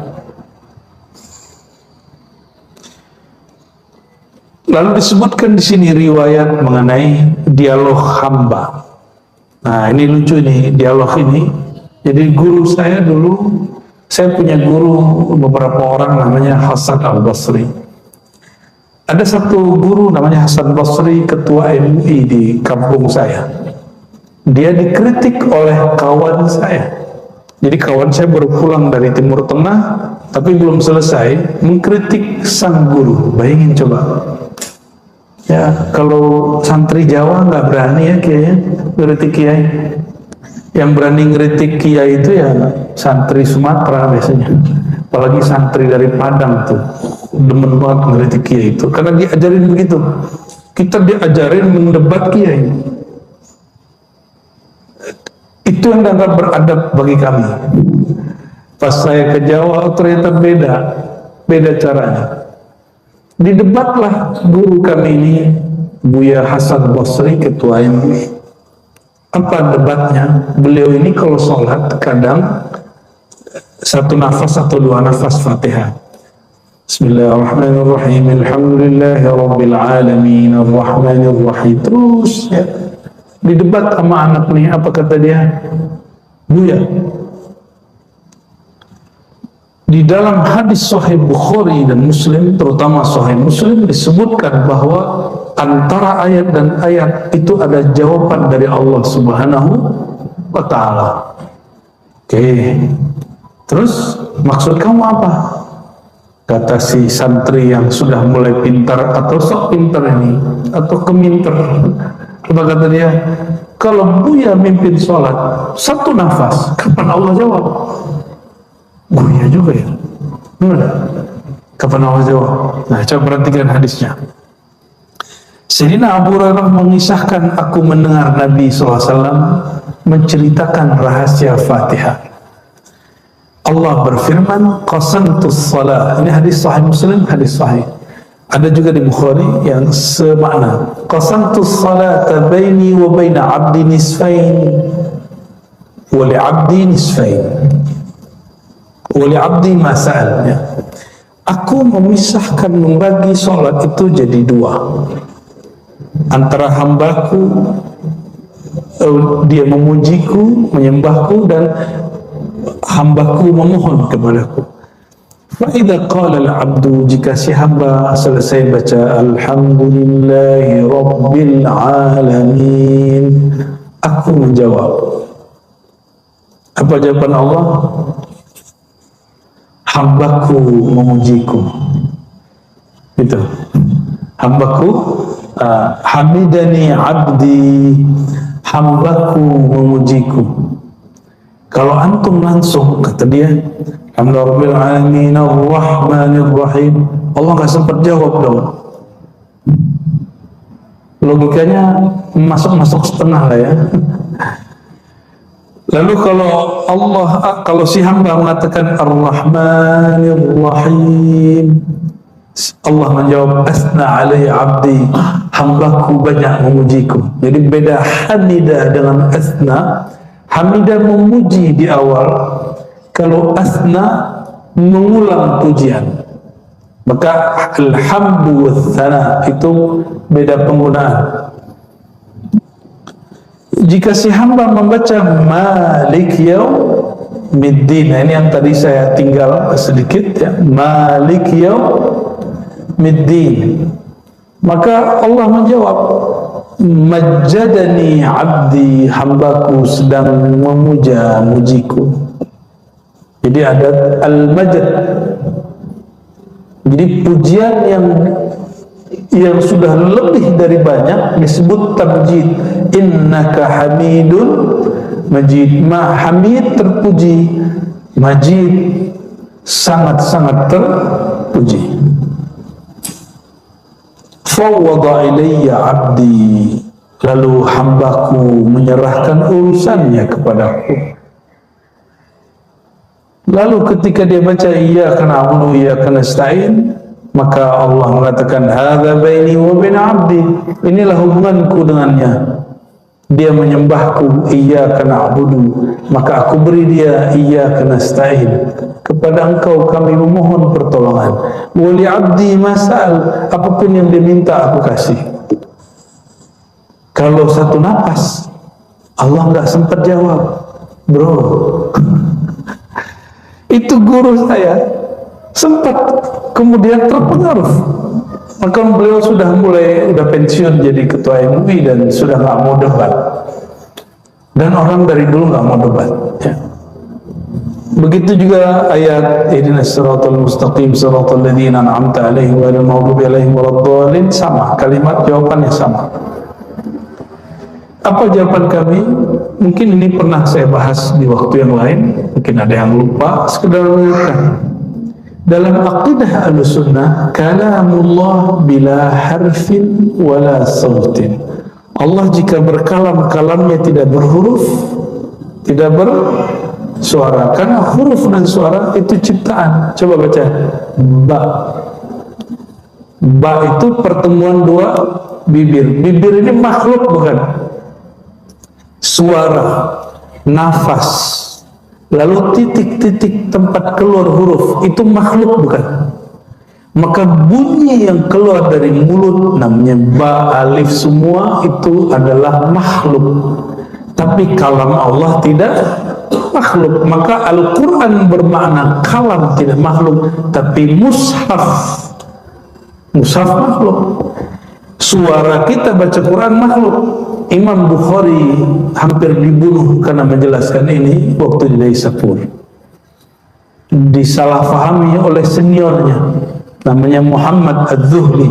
Lalu disebutkan di sini riwayat mengenai dialog hamba. Nah, ini lucu nih dialog ini. Jadi guru saya dulu, saya punya guru beberapa orang namanya Hasan Al-Basri. Ada satu guru namanya Hasan Basri, ketua MUI di kampung saya. Dia dikritik oleh kawan saya. Jadi kawan saya baru pulang dari Timur Tengah, tapi belum selesai mengkritik sang guru. Bayangin coba. Ya, kalau santri Jawa nggak berani ya kayaknya ngeritik kiai. Yang berani ngeritik kiai itu ya santri Sumatera biasanya. Apalagi santri dari Padang tuh demen banget ngeritik kiai itu, karena diajarin begitu. Kita diajarin mendebat kiai. Itu yang dianggap beradab bagi kami. Pas saya ke Jawa ternyata beda caranya. Didebatlah guru kami ini, Buya Hasan Basri, ketua MUI. Apa debatnya? Beliau ini kalau sholat kadang 1 nafas atau 2 nafas Fatihah. Bismillahirrahmanirrahim. Alhamdulillahi rabbil alamin arrahmanir rahim. Terus ya. Didebat sama anak nih, apa kata dia? Buya, di dalam hadis Sahih Bukhari dan Muslim, terutama Sahih Muslim, disebutkan bahwa antara ayat dan ayat itu ada jawaban dari Allah Subhanahu wa Ta'ala. Oke, terus maksud kamu apa? Kata si santri yang sudah mulai pintar atau sok pintar ini, atau keminter. Apa kata dia? Kalau Buya mimpin sholat satu nafas, kapan Allah jawab? Buya juga ya. Benar? Kapan Allah jawab? Nah, coba perhatikan hadisnya. Sayyidina Abu Hurairah mengisahkan, aku mendengar Nabi SAW menceritakan rahasia Fatihah. Allah berfirman, qasamtus salat. Ini hadis Sahih Muslim, hadis sahih. Ada juga di Bukhari yang semakna. Qasamtus salata baini wa baina 'abdi nisfain wa li 'abdi nisfain wa li 'abdi ma sa'al. Ya. Aku memisahkan, membagi salat itu jadi dua. Antara hambaku, dia memujiku, menyembahku, dan hambaku memohon kepadaku. Fa'idha qala al-abdu, jika si hamba selesai baca Alhamdulillahi Rabbil Alamin, aku menjawab. Apa jawaban Allah? Hambaku memujiku. Itu. Hambaku, hamidani abdi, hambaku memujiku. Kalau antum langsung, kata dia, Alhamdulillah alamin arrahmanir rahim, Allah nggak sempat jawab dong. Logikanya masuk setengah lah ya. Lalu kalau si hamba mengatakan arrahmanir rahim, Allah menjawab asna alaihi abdi, hambaku banyak memujiku. Jadi beda hamidah dengan asna. Hamidah memuji di awal, kalau asna mengulang pujian. Maka alhamdu wassana itu beda penggunaan. Jika si hamba membaca Malik Yaumiddin, nah ini yang tadi saya tinggal sedikit ya, Malik Yaumiddin, maka Allah menjawab, Majjadani abdi, hambaku sedang memuja-mujiku. Jadi ada al-majd. Jadi pujian yang sudah lebih dari banyak disebut tamjid. Innaka hamidun majid. Hamid terpuji, majid sangat-sangat terpuji. Fawwada ilayya abdi, lalu hambaku menyerahkan urusannya kepadaku. Lalu ketika dia baca iyyaka na'budu wa iyyaka nasta'in, maka Allah mengatakan hadza baini wa baina abdi, inilah hubunganku dengannya. Dia menyembahku iyyaka na'budu, maka aku beri dia iyyaka nasta'in, kepada engkau kami memohon pertolongan. Wa li 'abdi mas'al, apapun yang diminta aku kasih. Kalau satu napas Allah nggak sempat jawab, bro. Itu guru saya sempat kemudian terpengaruh. Maka beliau sudah pensiun jadi ketua MUI dan sudah nggak mau debat. Dan orang dari dulu nggak mau debat. Ya. Begitu juga ayat ihdinas siratal mustaqim siratal ladzina an'amta 'alaihim ghairil maghdubi 'alaihim waladdallin, sama kalimat, jawabannya sama. Apa jawaban kami? Mungkin ini pernah saya bahas di waktu yang lain, mungkin ada yang lupa, sekedar mengingatkan. Dalam aqidah Ahlussunnah, kalamullah bila harfin wala sautin. Allah jika berkalam, kalamnya tidak berhuruf, tidak bersuara. Karena huruf dan suara itu ciptaan. Coba baca. Ba. Ba itu pertemuan dua bibir. Bibir ini makhluk bukan? Suara, nafas, lalu titik-titik tempat keluar huruf, itu makhluk bukan? maka bunyi yang keluar dari mulut namanya ba alif semua itu adalah makhluk. Tapi kalam Allah tidak makhluk. Maka Al-Quran bermakna kalam tidak makhluk, tapi mushaf makhluk. Suara kita baca Quran makhluk. Imam Bukhari hampir dibunuh karena menjelaskan ini waktu di Daisapur. Disalahfahami oleh seniornya namanya Muhammad Az-Zuhli,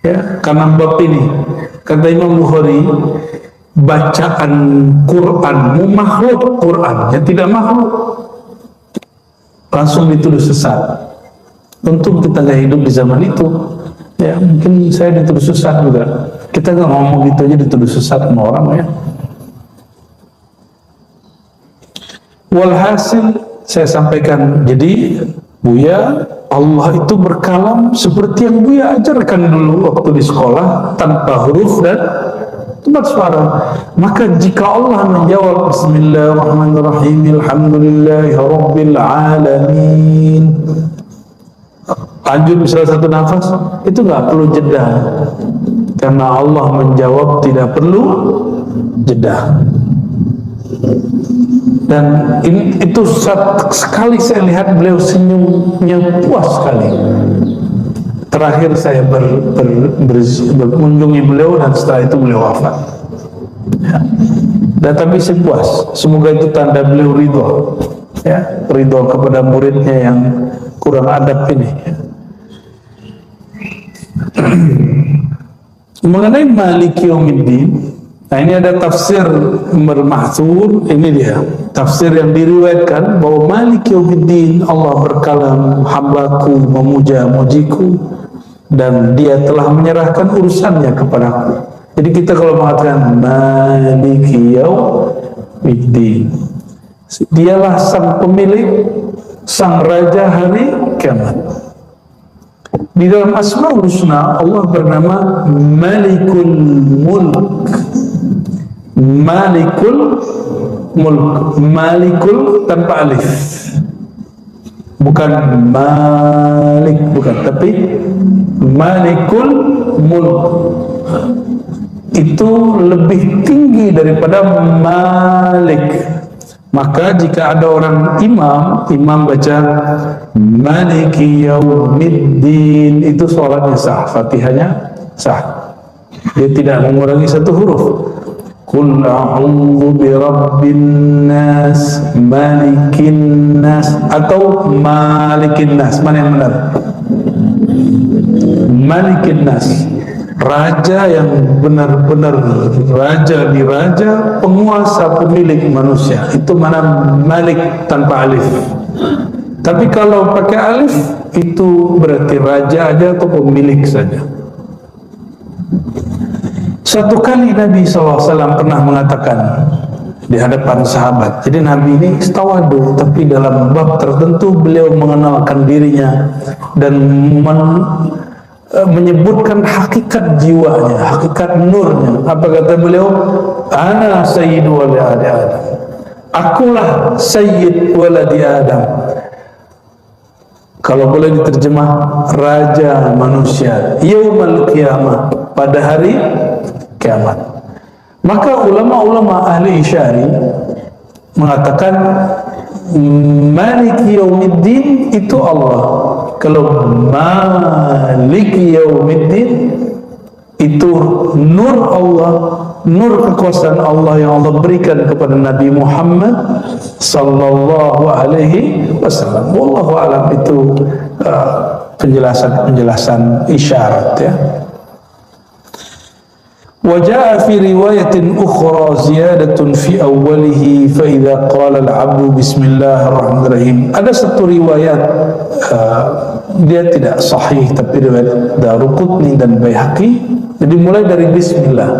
ya, karena bab ini kata Imam Bukhari, bacaan Quranmu makhluk, Qurannya tidak makhluk. Langsung dituduh sesat. Untung kita nggak hidup di zaman itu, ya, mungkin saya dituduh sesat juga. Kita nggak ngomong gitu aja dituduh sesat sama orang, ya. Walhasil saya sampaikan, jadi Buya, Allah itu berkalam seperti yang Buya ajarkan dulu waktu di sekolah, tanpa huruf dan tempat suara. Maka jika Allah menjawab Bismillahirrahmanirrahim, Alhamdulillahi Rabbil Alamin, lanjut misalnya satu nafas, itu nggak perlu jeda, karena Allah menjawab tidak perlu jeda. Dan itu sekali saya lihat beliau senyumnya puas sekali. Terakhir saya berkunjungi beliau dan setelah itu beliau wafat, ya. Dan tapi saya puas. Semoga itu tanda beliau ridho, ya, ridho kepada muridnya yang kurang adab ini, ya. Mengenai Maliki Yaumiddin, nah ini ada tafsir Mahthur, ini dia tafsir yang diriwayatkan bahwa Maliki Yaumiddin, Allah berkalam, hambaku memuja mujiku dan dia telah menyerahkan urusannya kepadaku. Jadi kita kalau mengatakan Maliki Yaumiddin, dialah sang pemilik, sang raja hari kiamat. Di dalam Asmaul Husna Allah bernama Malikul Mulk. Malikul Mulk, Malikul tanpa alif, bukan Malik, bukan, tapi Malikul Mulk. Itu lebih tinggi daripada Malik. Maka jika ada orang imam baca Maliki Yaumiddin, itu sholatnya sah, Fatihahnya sah, dia tidak mengurangi satu huruf. Qul a'udzu birabbin nas, malikin nas, atau malikin nas, mana yang benar? Malikin nas, raja yang benar-benar raja di raja, penguasa, pemilik manusia. Itu mana Malik tanpa alif. Tapi kalau pakai alif itu berarti raja aja atau pemilik saja. Satu kali Nabi SAW pernah mengatakan di hadapan sahabat. Jadi Nabi ini tawadu, tapi dalam bab tertentu beliau mengenalkan dirinya dan menyebutkan hakikat jiwanya, hakikat nurnya. Apa kata beliau? Ana sayyidu waladi Adam. Akulah sayyid waladi Adam. Kalau boleh diterjemah, raja manusia, yaumul qiyamah, pada hari kiamat. Maka ulama-ulama ahli isyari mengatakan Maliki Yaumiddin itu Allah. Kalau Maliki Yaumiddin itu nur Allah, nur kekuasaan Allah yang Allah berikan kepada Nabi Muhammad sallallahu alaihi wasallam. Wallahu alam, itu penjelasan isyarat, ya. وجاء في رواية أخرى زيادة في أوله فإذا قال العبد بسم الله الرحمن الرحيم. Ada satu riwayat dia tidak sahih, tapi riwayat Daruqutni dan Baihaqi. Jadi mulai dari Bismillah.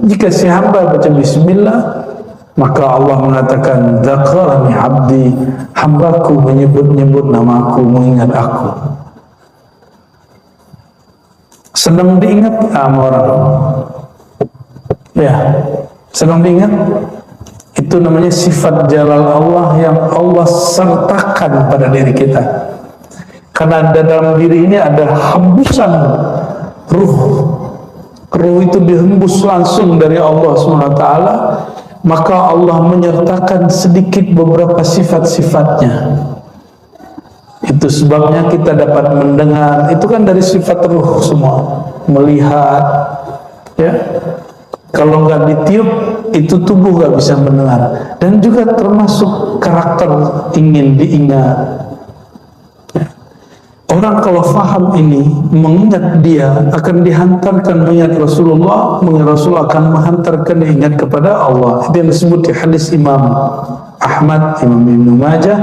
Jika si hamba baca Bismillah, maka Allah mengatakan Dzakarani abdi, hambaku menyebut-nyebut namaku, mengingat aku. Senang diingat sama orang, ya, senang diingat. Itu namanya sifat jalal Allah yang Allah sertakan pada diri kita. Karena dalam diri ini ada hembusan ruh. Ruh itu dihembus langsung dari Allah SWT, maka Allah menyertakan sedikit beberapa sifat-sifatnya. Itu sebabnya kita dapat mendengar, itu kan dari sifat ruh semua. Melihat, ya. Kalau nggak ditiup, itu tubuh nggak bisa mendengar. Dan juga termasuk karakter ingin diingat. Orang kalau faham ini, mengingat dia akan dihantarkan mengingat Rasulullah, mengingat Rasul akan menghantarkan dia ingat kepada Allah. Itu yang disebut di hadis Imam Ahmad, Imam Ibnu Majah,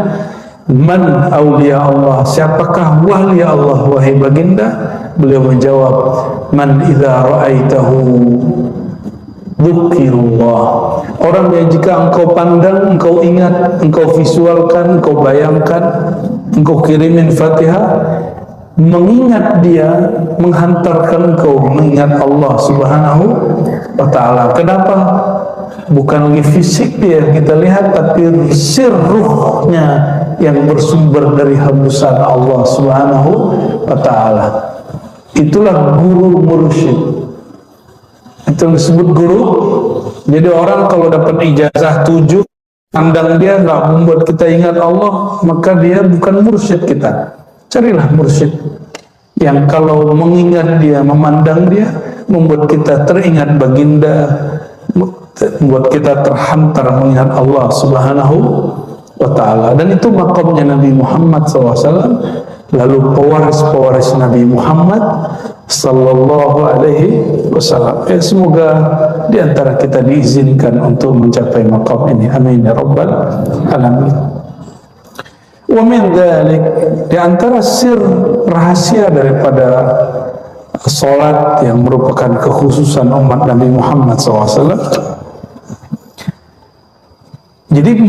man awliya Allah, siapakah wali Allah wahai baginda? Beliau menjawab, man idza ra'aitahu dzukirullah, orang yang jika engkau pandang, engkau ingat, engkau visualkan, engkau bayangkan, engkau kirimin Fatihah, mengingat dia menghantarkan engkau mengingat Allah Subhanahu wa ta'ala. Kenapa? Bukan lagi fisik dia yang kita lihat, tapi sirruhnya yang bersumber dari hembusan Allah Subhanahu wa ta'ala. Itulah guru mursyid. Itu yang disebut guru. Jadi orang kalau dapat ijazah 7, pandang dia nggak membuat kita ingat Allah, maka dia bukan mursyid kita. Carilah mursyid yang kalau mengingat dia, memandang dia, membuat kita teringat baginda, membuat kita terhantar mengingat Allah Subhanahu wa ta'ala. Dan itu makamnya Nabi Muhammad SAW. Lalu pewaris-pewaris Nabi Muhammad sallallahu alaihi wasallam. Ya, semoga di antara kita diizinkan untuk mencapai maqam ini. Amin ya rabbal alamin. Wa min dzalik, di antara sir rahasia daripada salat yang merupakan kekhususan umat Nabi Muhammad SAW. Jadi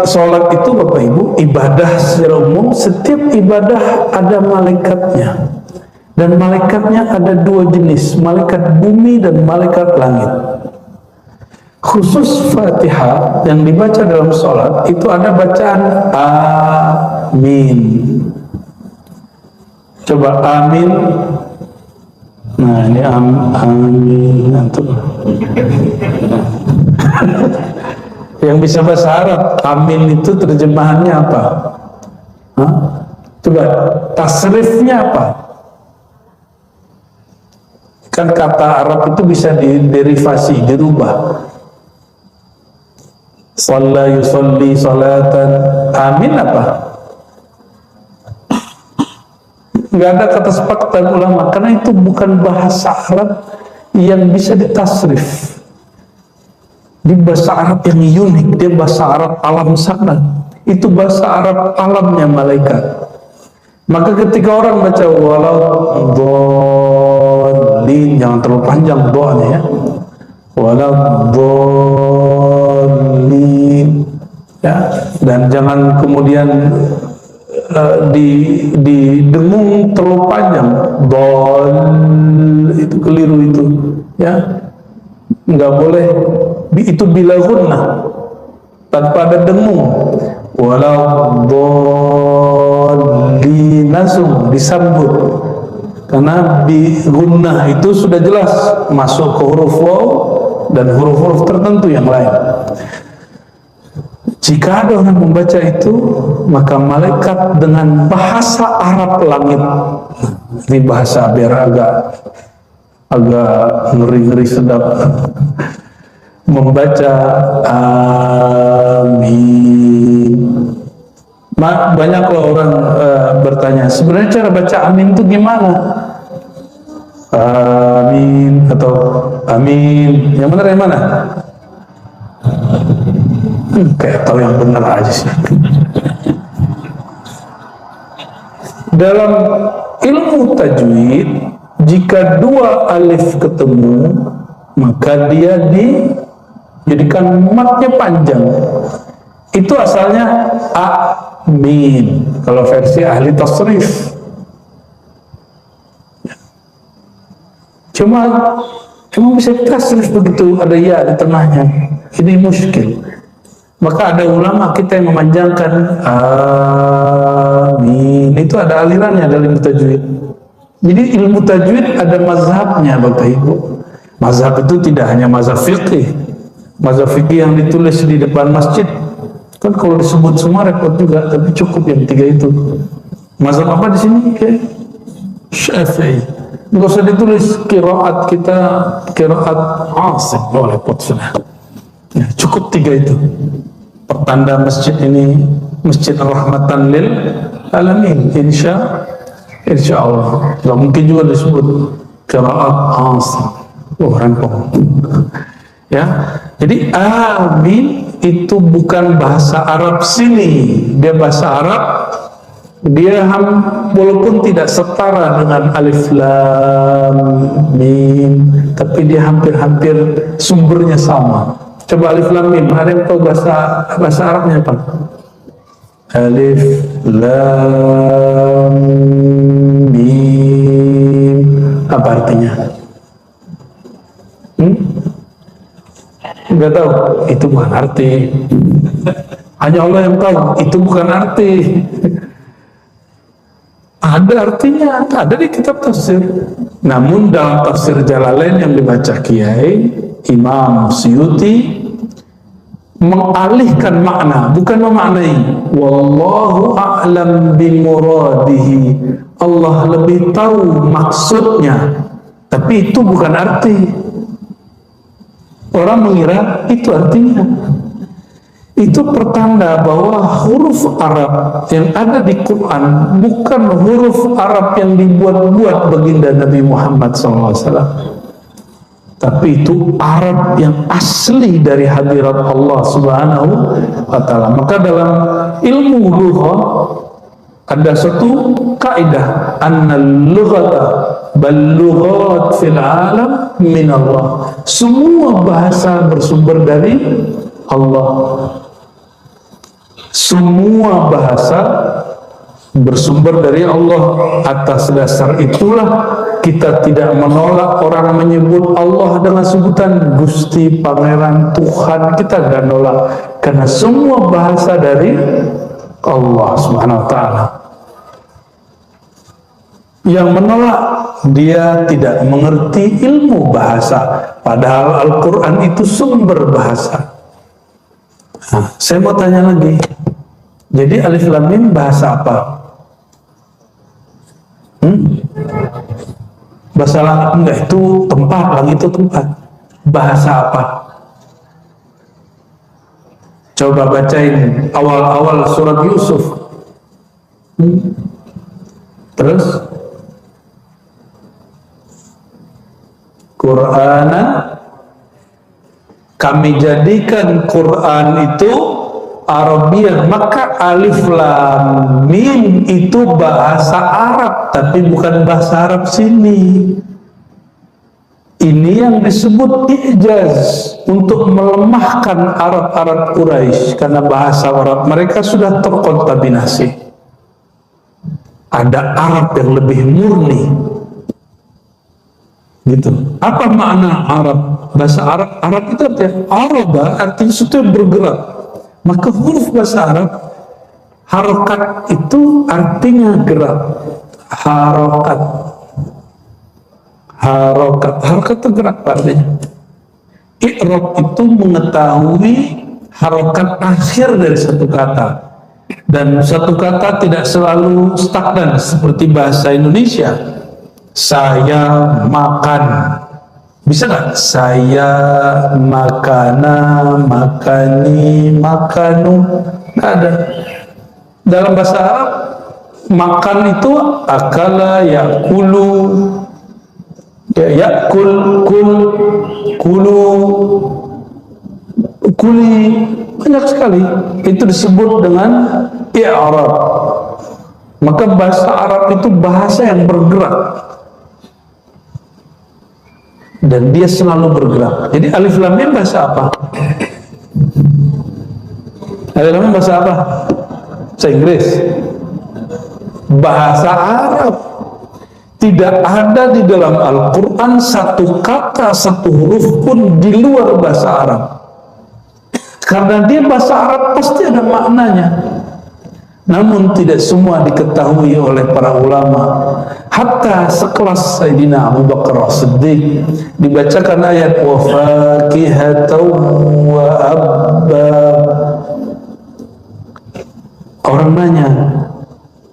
sholat itu Bapak Ibu, ibadah secara umum, setiap ibadah ada malaikatnya. Dan malaikatnya ada dua jenis, malaikat bumi dan malaikat langit. Khusus Fatihah yang dibaca dalam sholat, itu ada bacaan amin. Coba amin. Nah ini amin. Yang bisa bahasa Arab, amin itu terjemahannya apa? Hah? Coba tasrifnya apa? Kan kata Arab itu bisa diderivasi, dirubah. Shalla yusalli salatan, amin apa? Nggak ada kata sepakatan ulama, karena itu bukan bahasa Arab yang bisa ditasrif. Di bahasa Arab yang unik, dia bahasa Arab alam sana. Itu bahasa Arab alamnya malaikat. Maka ketika orang baca waladhdallin, jangan terlalu panjang doanya ya. Waladhdallin, ya. Dan jangan kemudian didengung terlalu panjang. Dol itu keliru itu, ya. Nggak boleh itu bila gunnah, tanpa ada dengung. Waladhdallin, langsung disambut, karena bi gunnah itu sudah jelas masuk ke huruf waw dan huruf-huruf tertentu yang lain. Jika ada orang membaca itu, maka malaikat dengan bahasa Arab langit, ini bahasa biar agak ngeri-ngeri sedap, membaca amin. Banyaklah orang bertanya, sebenarnya cara baca amin itu gimana? Amin atau amin, yang benar yang mana? Kayak tahu yang benar aja sih. Dalam ilmu tajwid, jika dua alif ketemu, maka dia dijadikan matnya panjang. Itu asalnya amin kalau versi ahli tasrif. Cuma bisa tasrif begitu, ada ya di tengahnya. Ini muskil. Maka ada ulama kita yang memanjangkan Mim. Itu ada alirannya dalam ilmu tajwid. Jadi ilmu tajwid ada mazhabnya Bapak Ibu. Mazhab itu tidak hanya mazhab fikih. Mazhab fikih yang ditulis di depan masjid. Kan kalau disebut semua repot juga, tapi cukup yang 3 itu. Mazhab apa di sini? Syafi'i. Enggak usah ditulis qiraat kita, qiraat Asim. Oh, repot sudah. Ya, cukup 3 itu. Pertanda masjid ini masjid rahmatan lil alamin, insya Allah. Gak mungkin juga disebut qiraat Asim. Oh, rempong. Ya, jadi amin itu bukan bahasa Arab sini, dia bahasa Arab. Dia walaupun tidak setara dengan alif lam mim, tapi dia hampir-hampir sumbernya sama. Coba alif lam mim, ada yang tahu bahasa Arabnya apa? Alif lam mim, apa artinya? Enggak tahu, itu bukan arti. Hanya Allah yang tahu, itu bukan arti. Ada artinya, ada di kitab tafsir. Namun dalam tafsir Jalalain yang dibaca Kiai Imam Suyuti mengalihkan makna, bukan memaknai. Wallahu a'lam bimuradihi. Allah lebih tahu maksudnya, tapi itu bukan arti. Orang mengira itu artinya. Itu pertanda bahwa huruf Arab yang ada di Quran bukan huruf Arab yang dibuat-buat baginda Nabi Muhammad SAW, tapi itu Arab yang asli dari hadirat Allah Subhanahu wa Ta'ala. Maka dalam ilmu lughah ada satu kaidah, annal lughata bal lughat fil alam min Allah. Semua bahasa bersumber dari Allah. Semua bahasa bersumber dari Allah. Atas dasar itulah kita tidak menolak orang menyebut Allah dengan sebutan Gusti, Pangeran, Tuhan. Kita tidak nolak, karena semua bahasa dari Allah Subhanahu wa Ta'ala. Yang menolak, dia tidak mengerti ilmu bahasa, padahal Al-Quran itu sumber bahasa. Nah, saya mau tanya lagi, jadi alif lam mim bahasa apa? Bahasa langit? Enggak, itu tempat, langit itu tempat. Bahasa apa? Coba bacain awal-awal surat Yusuf. Terus Qur'ana, kami jadikan Quran itu Arabian, maka alif lam mim itu bahasa Arab, tapi bukan bahasa Arab sini. Ini yang disebut ijaz untuk melemahkan Arab Quraisy, karena bahasa Arab mereka sudah terkontaminasi. Ada Arab yang lebih murni. Gitu. Apa makna Arab? Bahasa Arab itu artinya Araba, artinya sesuatu yang bergerak. Maka huruf bahasa Arab, harokat itu artinya gerak. Harokat itu gerak artinya. I'rab itu mengetahui harokat akhir dari satu kata. Dan satu kata tidak selalu stagnan seperti bahasa Indonesia. Saya makan, bisa nggak? Saya makana, makani, makanu, nggak ada. Dalam bahasa Arab, makan itu akala, yakulu, yakul, kulu, kuli, banyak sekali. Itu disebut dengan i'rab. Maka bahasa Arab itu bahasa yang bergerak. Dan dia selalu bergerak. Jadi alif lam mim bahasa apa? Alif lam mim bahasa apa? Bahasa Inggris. Bahasa Arab. Tidak ada di dalam Al-Quran satu kata, satu huruf pun di luar bahasa Arab. Karena dia bahasa Arab pasti ada maknanya. namun tidak semua diketahui oleh para ulama. Hatta sekelas Sayyidina Abu Bakar As-Siddiq dibacakan ayat wa fakihatan wa abba. Orang nanya,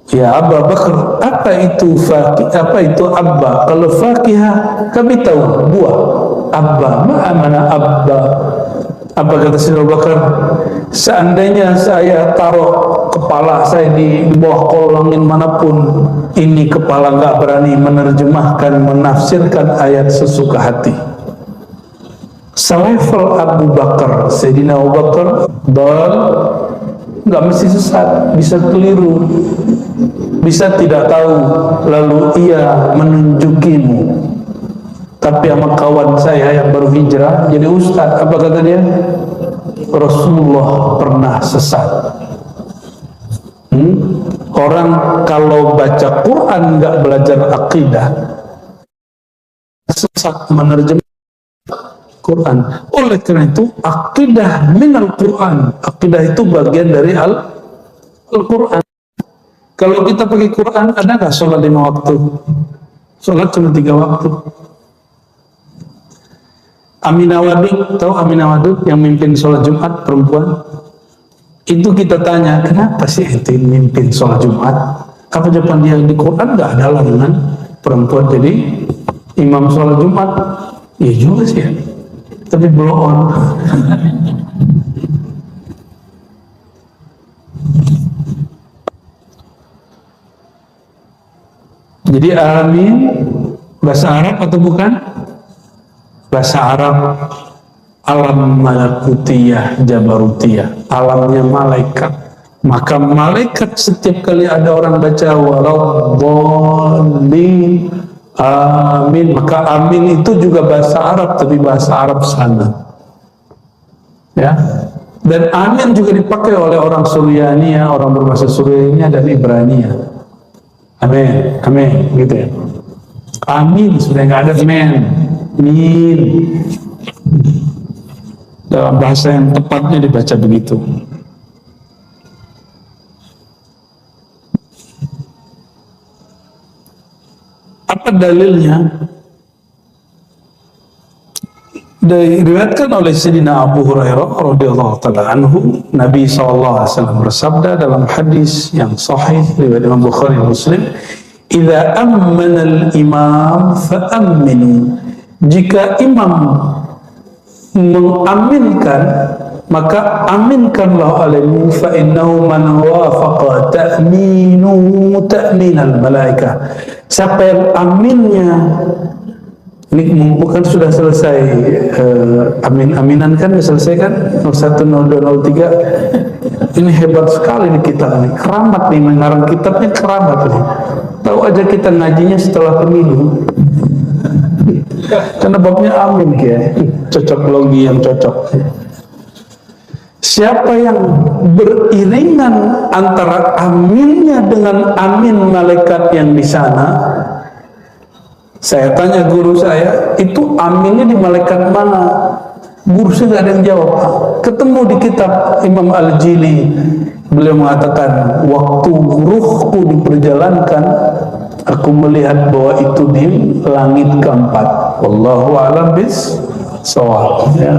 ya Abu Bakar, apa itu fakih, apa itu abba? Kalau fakihah kami tahu buah. Abba, mana abba? Apa kata Sayyidina Abu Bakar? Seandainya saya taruh kepala saya di bawah kolong angin manapun, ini kepala nggak berani menerjemahkan, menafsirkan ayat sesuka hati. Selevel Abu Bakar, Sayyidina Abu Bakar, nggak mesti sesat, bisa keliru, bisa tidak tahu, lalu ia menunjukimu. Tapi sama kawan saya yang baru hijrah jadi ustadz, apa kata dia? Rasulullah pernah sesat. Orang kalau baca Quran nggak belajar akidah, sesat menerjemah Quran. Oleh karena itu akidah minal Quran, akidah itu bagian dari Al-Quran. Kalau kita pakai Quran, ada nggak sholat 5 waktu? Sholat cuma 3 waktu. Aminah Wadud, tahu Aminah Wadud yang mimpin sholat Jumat perempuan? Itu kita tanya, kenapa sih ente mimpin sholat Jumat? Apa jawaban dia? Di Quran nggak ada larangan perempuan jadi imam sholat Jumat. Iya juga sih ya, tapi blow on. Jadi amin bahasa Arab atau bukan? Bahasa Arab alam malakutiyah jabarutiyah, alamnya malaikat. Maka malaikat setiap kali ada orang baca waladhdallin amin, maka amin itu juga bahasa Arab, tapi bahasa Arab sana ya. Dan amin juga dipakai oleh orang Suryania, orang berbahasa Suryania dan Ibrania. Amin, amin gitu ya. Amin sudah nggak ada men. Min, dalam bahasa yang tepatnya dibaca begitu. Apa dalilnya? Diriwayatkan oleh Sayyidina Abu Hurairah radhiyallahu taala anhu, Nabi SAW bersabda dalam hadis yang sahih riwayat Imam Bukhari dan Muslim, "Idza ammana al-imam fa aminu." Jika imam mengaminkan, maka aminkanlah olehmu, fa innahu man wafaqa ta'minuhu ta'minal malaikah. Siapa yang aminnya, ini bukan sudah selesai amin-aminan kan, selesai kan 01, 02, 03. Ini hebat sekali nih kita nih, keramat nih, mengarang kitabnya keramat nih. Tahu aja kita ngajinya setelah pemilu. Karena babnya amin ya, cocok logi yang cocok. Siapa yang beriringan antara aminnya dengan amin malaikat yang di sana? Saya tanya guru saya, itu aminnya di malaikat mana? Guru saya nggak ada yang jawab. Ketemu di kitab Imam Al-Jili, beliau mengatakan, waktu ruhku diperjalankan, aku melihat bahwa itu di langit keempat. Wallahu a'lam bis-shawab. Ya.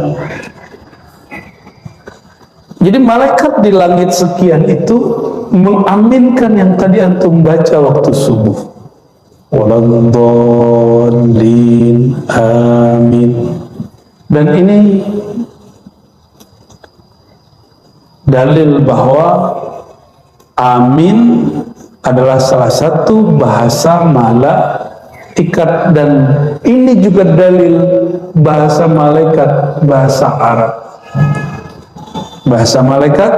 Jadi malaikat di langit sekian itu mengaminkan yang tadi antum baca waktu subuh. Waladhdallin amin. Dan ini dalil bahwa amin adalah salah satu bahasa malaikat, dan ini juga dalil bahasa malaikat, bahasa Arab. Bahasa malaikat,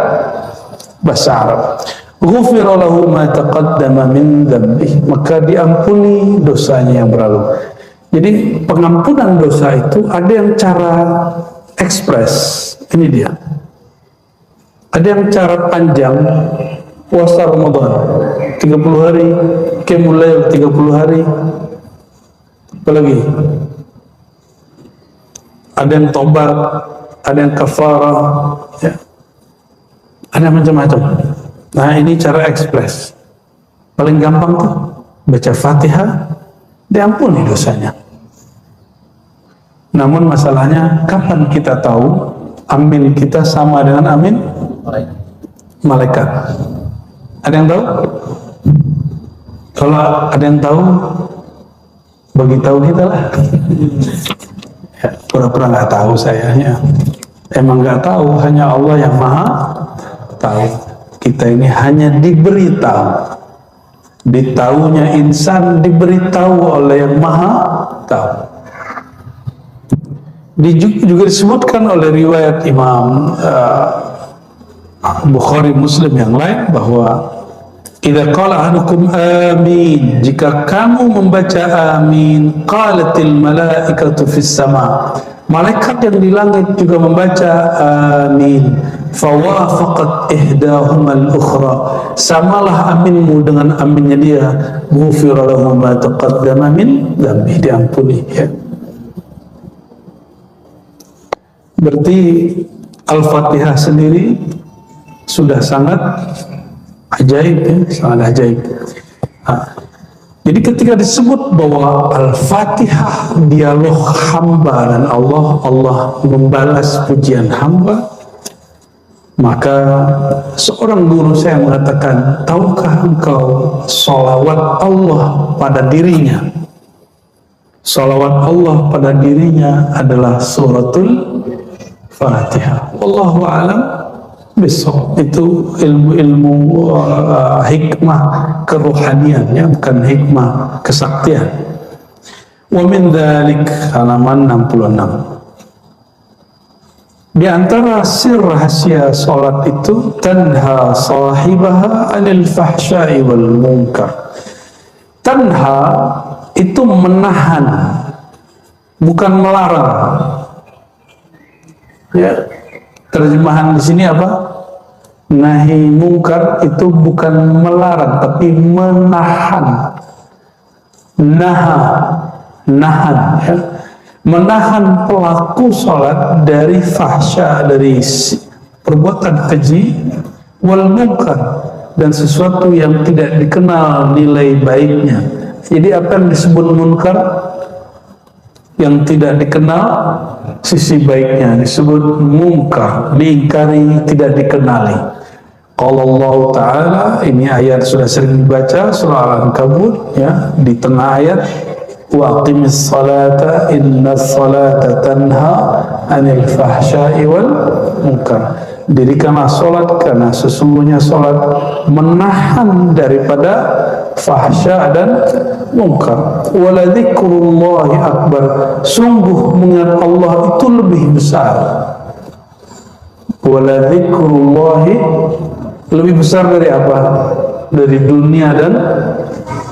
bahasa Arab. Ghufira lahu ma taqaddama min dzambih, maka diampuni dosanya yang berlalu. Jadi pengampunan dosa itu ada yang cara ekspres, ini dia. Ada yang cara panjang, puasa Ramadan 30 hari, qiyamul lail 30 hari. Apalagi ada yang tobat, ada yang kafarah, ya. Ada macam-macam. Nah, ini cara ekspres. Paling gampang tuh baca Fatihah, diampuni dosanya. Namun masalahnya, kapan kita tahu amin kita sama dengan amin malaikat? Ada yang tahu? Kalau ada yang tahu, bagi tahu kita lah. Ya, pura-pura nggak tahu saya. Ya. Emang nggak tahu, hanya Allah yang maha tahu. Kita ini hanya diberitahu. Ditahunya insan diberitahu oleh yang maha tahu. Juga disebutkan oleh riwayat Imam Bukhari Muslim yang lain bahwa idza qala ahadukum amin, jika kamu membaca amin, qalatil malaikatu fis sama, malaikat yang di langit juga membaca amin, fawafaqat ihdahuma al-ukhra, samalah aminmu dengan aminnya dia, ghufira lahu ma taqaddama min dhanbi, diampuni ya. Berarti Al-Fatihah sendiri sudah sangat ajaib ya, sangat ajaib. Jadi ketika disebut bahwa Al-Fatihah dialog hamba dan Allah, Allah membalas pujian hamba, maka seorang guru saya mengatakan, tahukah engkau salawat Allah pada dirinya? Salawat Allah pada dirinya adalah suratul Fatihah. Wallahu a'lam bishawab. Itu ilmu hikmah kerohanian ya, bukan hikmah kesaktian. Wa min dzalik, halaman 66. Di antara sir rahasia salat itu, tanha sahibaha 'anil fahsya'i wal munkar. Tanha itu menahan, bukan melarang. Ya, terjemahan di sini apa? Nahi mungkar itu bukan melarang, tapi menahan. Nahan ya. Menahan pelaku sholat dari fahsya, dari perbuatan keji, wal munkar, dan sesuatu yang tidak dikenal nilai baiknya. Jadi apa yang disebut munkar? Yang tidak dikenal sisi baiknya disebut munkar, diingkari, tidak dikenali. Qala Allah Ta'ala, ini ayat sudah sering dibaca, surah Al-Ankabut ya, di tengah ayat, wa aqimis salata innas salata tanha 'anil fahsya'i wal munkar. Dirikanlah salat karena sesungguhnya salat menahan daripada fahsya dan munkar. Wala dzikrullahi akbar, sungguh mengingat Allah itu lebih besar. Wala dzikrullahi, lebih besar dari apa? Dari dunia dan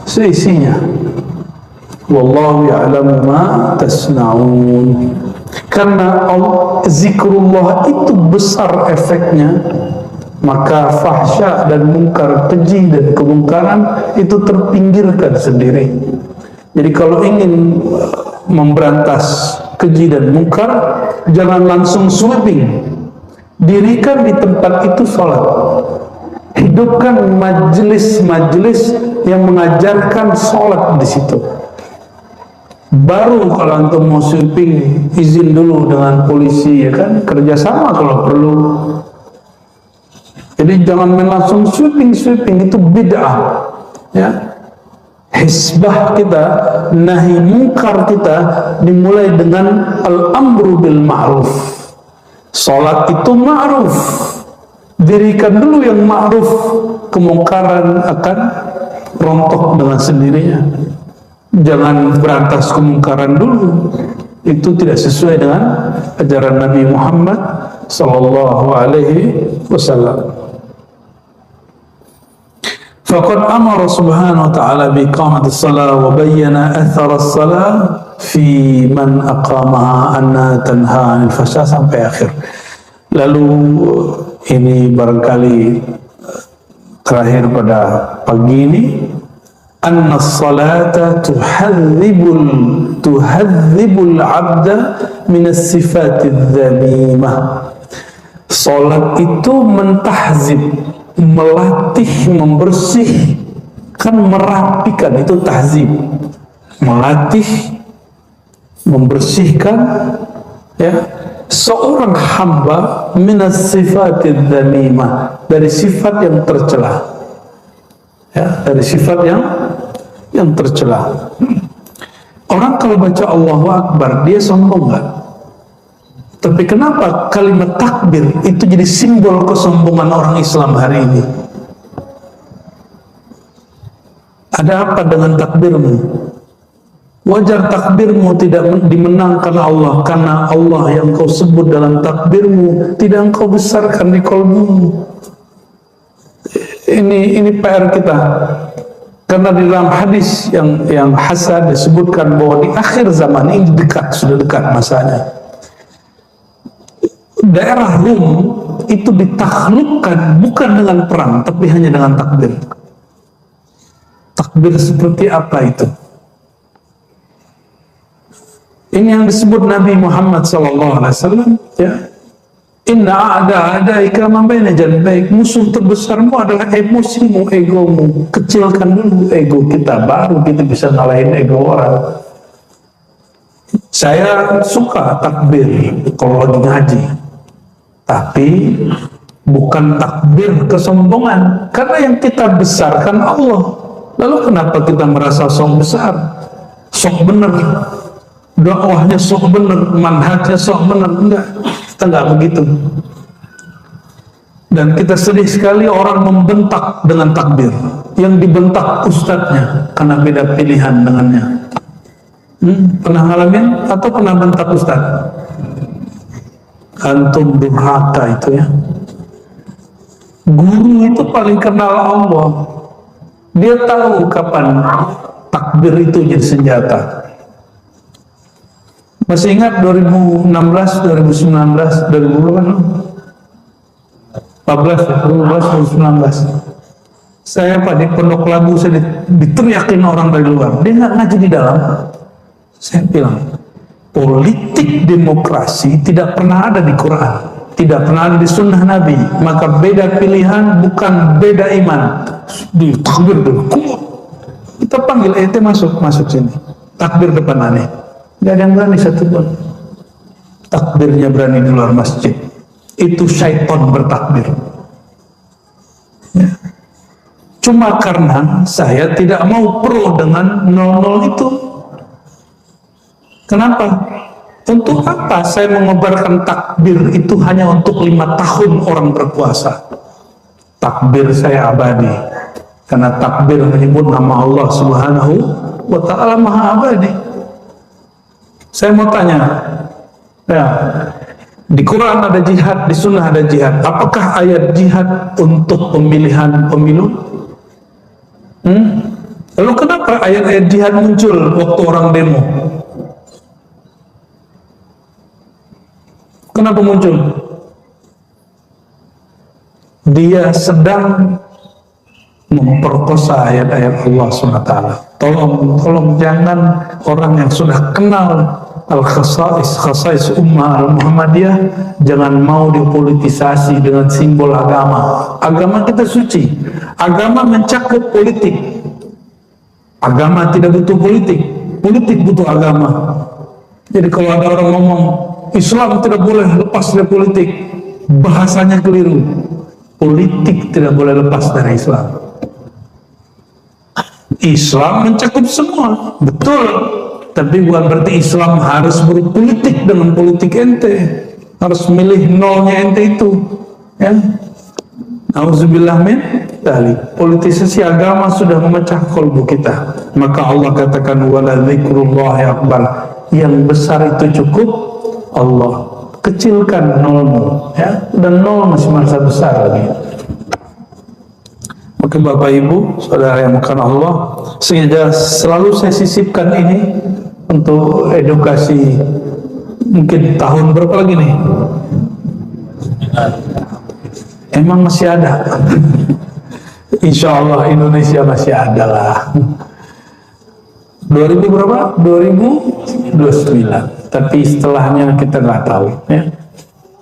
seisinya. Wallahu ya'lamu ma tasna'un. Karena zikrullah itu besar efeknya, maka fahsya dan munkar, keji dan kemungkaran itu terpinggirkan sendiri. Jadi kalau ingin memberantas keji dan munkar, jangan langsung sweeping. Dirikan di tempat itu sholat. Hidupkan majelis-majelis yang mengajarkan sholat di situ. Baru kalau antum mau sweeping, izin dulu dengan polisi ya kan, kerjasama kalau perlu. Jadi jangan main langsung sweeping, itu bid'ah ya. Hisbah kita, nahi mungkar kita dimulai dengan al-amru bil ma'ruf. Salat itu ma'ruf, dirikan dulu yang ma'ruf, kemungkaran akan rontok dengan sendirinya. Jangan berantas kemungkaran dulu, itu tidak sesuai dengan ajaran Nabi Muhammad sallallahu alaihi wasallam. Faqad amara subhanahu wa ta'ala bi iqamati shalah wa bayyana athar as-salah fi man aqamaha anna tanha 'anil fahsya, sampai akhir. Lalu ini barangkali terakhir pada pagi ini, anna as-salata tuhadzibul 'abda min as-sifati adh-dhamimah. Salat itu mentahzib, melatih, membersihkan, merapikan, itu tahzib. Melatih, membersihkan, ya, seorang hamba minas sifatid dzamimah, dari sifat yang tercela, ya, dari sifat yang tercela. Orang kalau baca Allahu Akbar dia sombong nggak? Tapi kenapa kalimat takbir itu jadi simbol kesombongan orang Islam hari ini? Ada apa dengan takbirmu? Wajar takbirmu tidak dimenangkan Allah, karena Allah yang kau sebut dalam takbirmu tidak engkau besarkan di kalbumu. Ini PR kita. Karena di dalam hadis yang hasan disebutkan bahwa di akhir zaman ini sudah dekat masanya. Daerah Rum itu ditaklukkan bukan dengan perang, tapi hanya dengan takbir. Takbir seperti apa itu? Ini yang disebut Nabi Muhammad SAW, ya. Inna a'da'ika ma baina janbayk, musuh terbesarmu adalah emosimu, egomu. Kecilkan dulu ego kita, baru kita bisa ngalahin ego orang. Saya suka takbir kalau lagi ngaji, tapi bukan takbir kesombongan, karena yang kita besarkan Allah. Lalu kenapa kita merasa sok besar, sok bener, dakwahnya sok bener, manhajnya sok bener? Enggak, kita enggak begitu. Dan kita sedih sekali orang membentak dengan takbir, yang dibentak ustadznya karena beda pilihan dengannya. Pernah ngalamin atau pernah bentak ustadz? Antum durhaka itu, ya. Guru itu paling kenal Allah. Dia tahu kapan takbir itu jadi senjata. Masih ingat 2016, 2019, 2019. Saya di Pondok Labu, saya diteriakin orang dari luar. Dia nggak ngaji di dalam. Saya bilang, politik demokrasi tidak pernah ada di Quran, tidak pernah ada di sunnah Nabi. Maka beda pilihan bukan beda iman. Di takbir dulu, kita panggil ente masuk sini. Takbir depan aneh, nggak ada yang berani satupun. Takbirnya berani di luar masjid. Itu syaitan bertakbir. Ya. Cuma karena saya tidak mau pro dengan 00 itu. Kenapa? Untuk apa saya mengobarkan takbir itu hanya untuk 5 tahun orang berpuasa? Takbir saya abadi, karena takbir menyebut nama Allah Subhanahu wa Ta'ala Maha Abadi. Saya mau tanya, ya, di Quran ada jihad, di sunnah ada jihad. Apakah ayat jihad untuk pemilihan pemilu? Lalu kenapa ayat-ayat jihad muncul waktu orang demo? Kenapa muncul? Dia sedang memperkosa ayat-ayat Allah SWT. Tolong jangan orang yang sudah kenal khasais ummah al-Muhammadiyah jangan mau dipolitisasi dengan simbol agama. Agama kita suci. Agama mencakup politik. Agama tidak butuh politik. Politik butuh agama. Jadi kalau ada orang ngomong Islam tidak boleh lepas dari politik, bahasanya keliru. Politik tidak boleh lepas dari Islam. Islam mencakup semua, betul. Tapi bukan berarti Islam harus berpolitik dengan politik ente, harus milih nolnya ente itu, ya. Auzubillah min dzalik. Politisasi agama sudah memecah kalbu kita. Maka Allah katakan wala dzikrullahi akbar. Yang besar itu cukup Allah. Kecilkan nolmu, ya, dan nol masih merasa besar lagi. Maka Bapak Ibu, saudara yang makan Allah, sehingga selalu saya sisipkan ini untuk edukasi. Mungkin tahun berapa lagi nih? Emang masih ada? Insya Allah Indonesia masih ada lah. 2000 berapa? 2029. Tapi setelahnya kita nggak tahu, ya.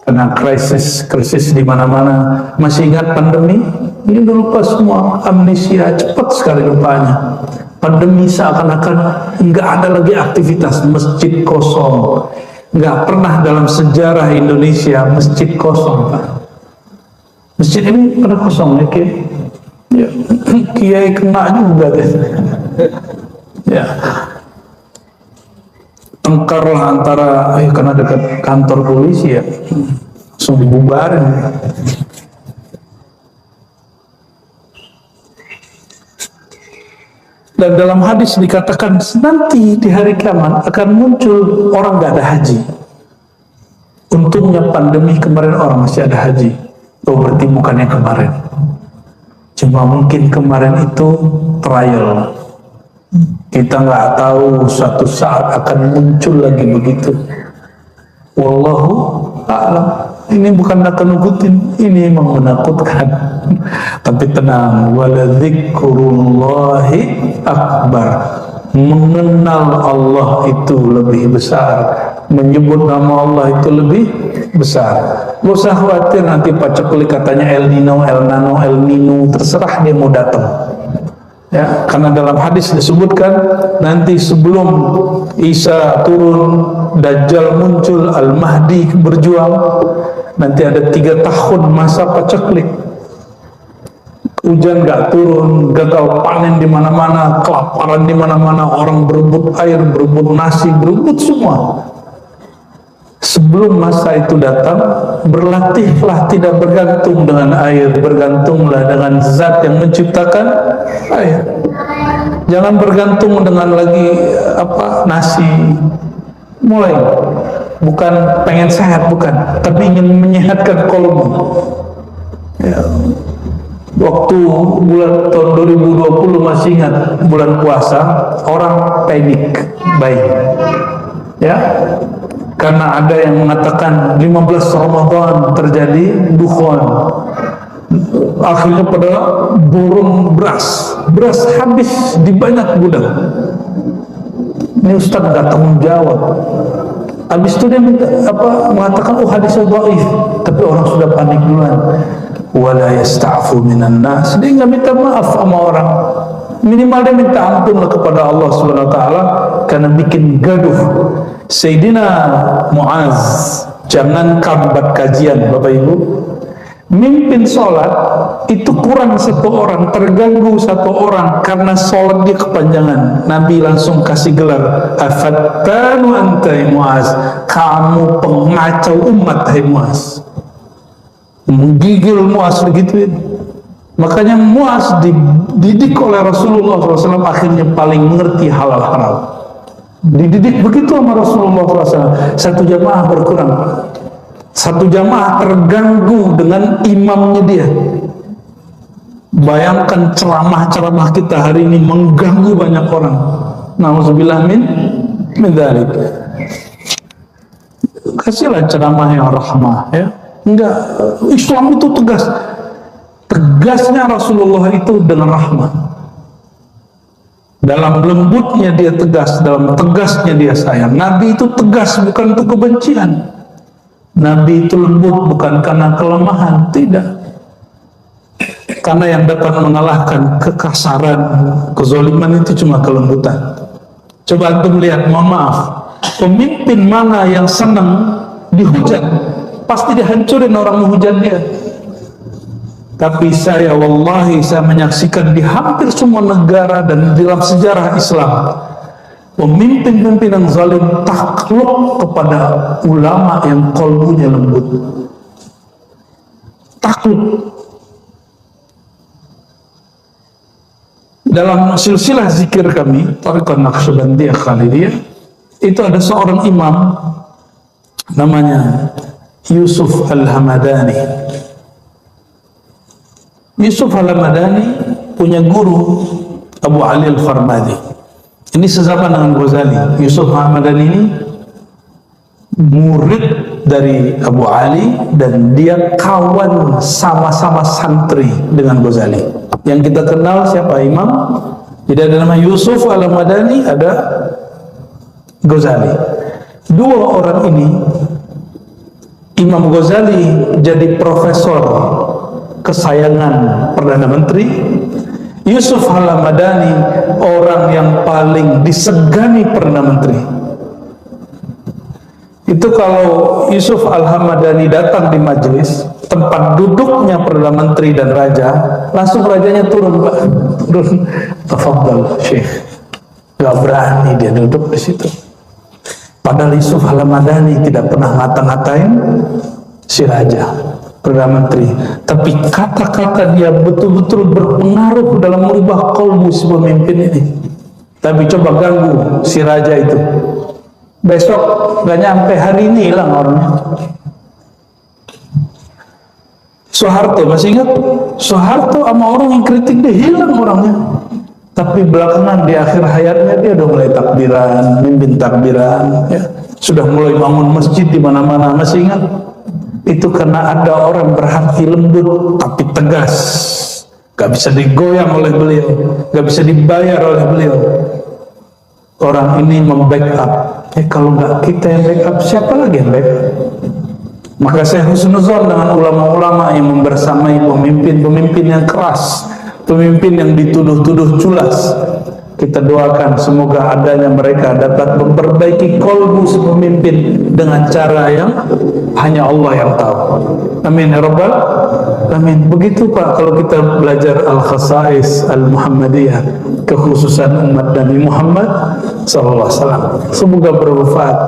Karena krisis di mana-mana. Masih ingat pandemi? Ini udah lupa semua, amnesia, cepat sekali lupanya. Pandemi seakan-akan nggak ada lagi aktivitas, masjid kosong. Nggak pernah dalam sejarah Indonesia masjid kosong, Pak. Masjid ini pernah kosong ya, Kiai? Ya, Kiai kena juga deh. Ya, tengkarlah antara, karena dekat kantor polisi ya, langsung dibubarin. Dan dalam hadis dikatakan nanti di hari kiamat akan muncul orang gak ada haji. Untungnya pandemi kemarin orang masih ada haji. Oh, berarti bukan yang kemarin. Cuma mungkin kemarin itu trial. Kita nggak tahu suatu saat akan muncul lagi begitu. Wallahu a'lam. Ini bukan nakal-nukutin, ini memang menakutkan. Tapi tenang, waladzikrullahi akbar. Mengenal Allah itu lebih besar, menyebut nama Allah itu lebih besar. Gak usah khawatir nanti paceklik katanya El Nino, El Nano, El Nino, terserah dia mau datang. Ya, karena dalam hadis disebutkan nanti sebelum Isa turun, Dajjal muncul, Al-Mahdi berjuang, nanti ada 3 tahun masa paceklik. Hujan gak turun, gagal panen di mana-mana, kelaparan di mana-mana, orang berebut air, berebut nasi, berebut semua. Sebelum masa itu datang, berlatihlah tidak bergantung dengan air, bergantunglah dengan zat yang menciptakan air. Jangan bergantung dengan lagi nasi. Mulai, bukan pengen sehat, bukan, tapi ingin menyehatkan kolbu. Ya. Waktu bulan tahun 2020 masih ingat bulan puasa, orang panik baik, ya. Karena ada yang mengatakan 15 Ramadan terjadi dukhon. Akhirnya pada borong beras habis di banyak gudang. Ini Ustaz nggak tanggung jawab. Habis itu dia mengatakan hadisnya dhaif, tapi orang sudah panik duluan. Wala yasta'fu minan nas. Dia nggak minta maaf sama orang. Minimal dia minta ampun kepada Allah Subhanahu wa taala karena bikin gaduh. Sayyidina Muaz, jangan kambat kajian Bapak Ibu. Mimpin sholat itu kurang 1 orang, terganggu 1 orang karena sholat dia kepanjangan. Nabi langsung kasih gelar, afattanu anta Muaz, kamu pengacau umat hai Muaz. Menggigil Muaz begitu. Makanya Muaz dididik oleh Rasulullah SAW, akhirnya paling mengerti halal haram. Dididik begitu sama Rasulullah SAW. 1 jamaah berkurang, 1 jamaah terganggu dengan imamnya dia. Bayangkan ceramah-ceramah kita hari ini mengganggu banyak orang. Nauzubillah min dzalik. Kasihlah ceramah yang rahmah, ya. Enggak, Islam itu tegas. Tegasnya Rasulullah itu dengan rahmah. Dalam lembutnya dia tegas, dalam tegasnya dia sayang. Nabi itu tegas bukan untuk kebencian. Nabi itu lembut bukan karena kelemahan, tidak. Karena yang dapat mengalahkan kekasaran, kezaliman itu cuma kelembutan. Coba antum lihat, mohon maaf, pemimpin mana yang senang dihujat? Pasti dihancurin orang menghujat dia. Tapi saya wallahi, saya menyaksikan di hampir semua negara dan dalam sejarah Islam, pemimpin-pemimpin yang zalim takluk kepada ulama yang kolbunya lembut. Takluk. Dalam silsilah zikir kami, Thariqah Naqsyabandiyah Khalidiyah, itu ada seorang imam namanya Yusuf Al-Hamadani. Yusuf Al-Hamadani punya guru Abu Ali Al-Farmadi. Ini sezaman dengan Ghazali. Yusuf Al-Hamadani ini murid dari Abu Ali dan dia kawan sama-sama santri dengan Ghazali. Yang kita kenal siapa? Imam. Jadi ada nama Yusuf Al-Hamadani, ada Ghazali. 2 orang ini, Imam Ghazali jadi profesor kesayangan Perdana Menteri. Yusuf Al-Hamadani orang yang paling disegani Perdana Menteri. Itu kalau Yusuf Al-Hamadani datang di majelis tempat duduknya Perdana Menteri dan Raja, langsung rajanya turun, Pak. Turun, tafadhal Syekh. Gak berani dia duduk di situ. Padahal Yusuf Al-Hamadani tidak pernah ngata-ngatain si Raja, Perdana Menteri. Tapi kata-kata dia betul-betul berpengaruh dalam merubah kalbu si pemimpin ini. Tapi coba ganggu si Raja itu. Besok gak nyampe hari ini hilang orangnya. Soeharto, masih ingat? Soeharto sama orang yang kritik dia hilang orangnya. Tapi belakangan di akhir hayatnya dia udah mulai takbiran, mimpin takbiran, ya. Sudah mulai bangun masjid di mana-mana, masih ingat? Itu karena ada orang berhati lembut tapi tegas. Gak bisa digoyang oleh beliau, gak bisa dibayar oleh beliau. Orang ini membackup. Kalau nggak kita yang backup, siapa lagi yang backup? Maka saya husnuzon dengan ulama-ulama yang membersamai pemimpin-pemimpin yang keras, pemimpin yang dituduh-tuduh culas. Kita doakan semoga adanya mereka dapat memperbaiki kolbu si pemimpin dengan cara yang hanya Allah yang tahu. Amin ya Rabbal Alamin. Begitu Pak, kalau kita belajar Al-Khasais Al-Muhammadiyah, kekhususan umat Nabi Muhammad SAW. Semoga bermanfaat.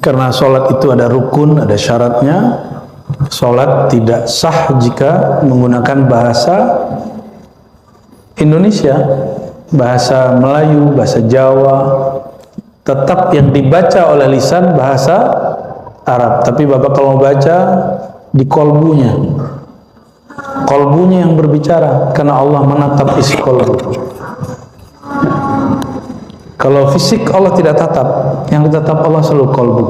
Karena sholat itu ada rukun, ada syaratnya. Sholat tidak sah jika menggunakan bahasa Indonesia, bahasa Melayu, bahasa Jawa. Tetap yang dibaca oleh lisan bahasa Arab. Tapi Bapak kalau mau baca di kolbunya, kolbunya yang berbicara, karena Allah menatap isi kolbu. Kalau fisik Allah tidak tatap, yang ditatap Allah selalu kolbu.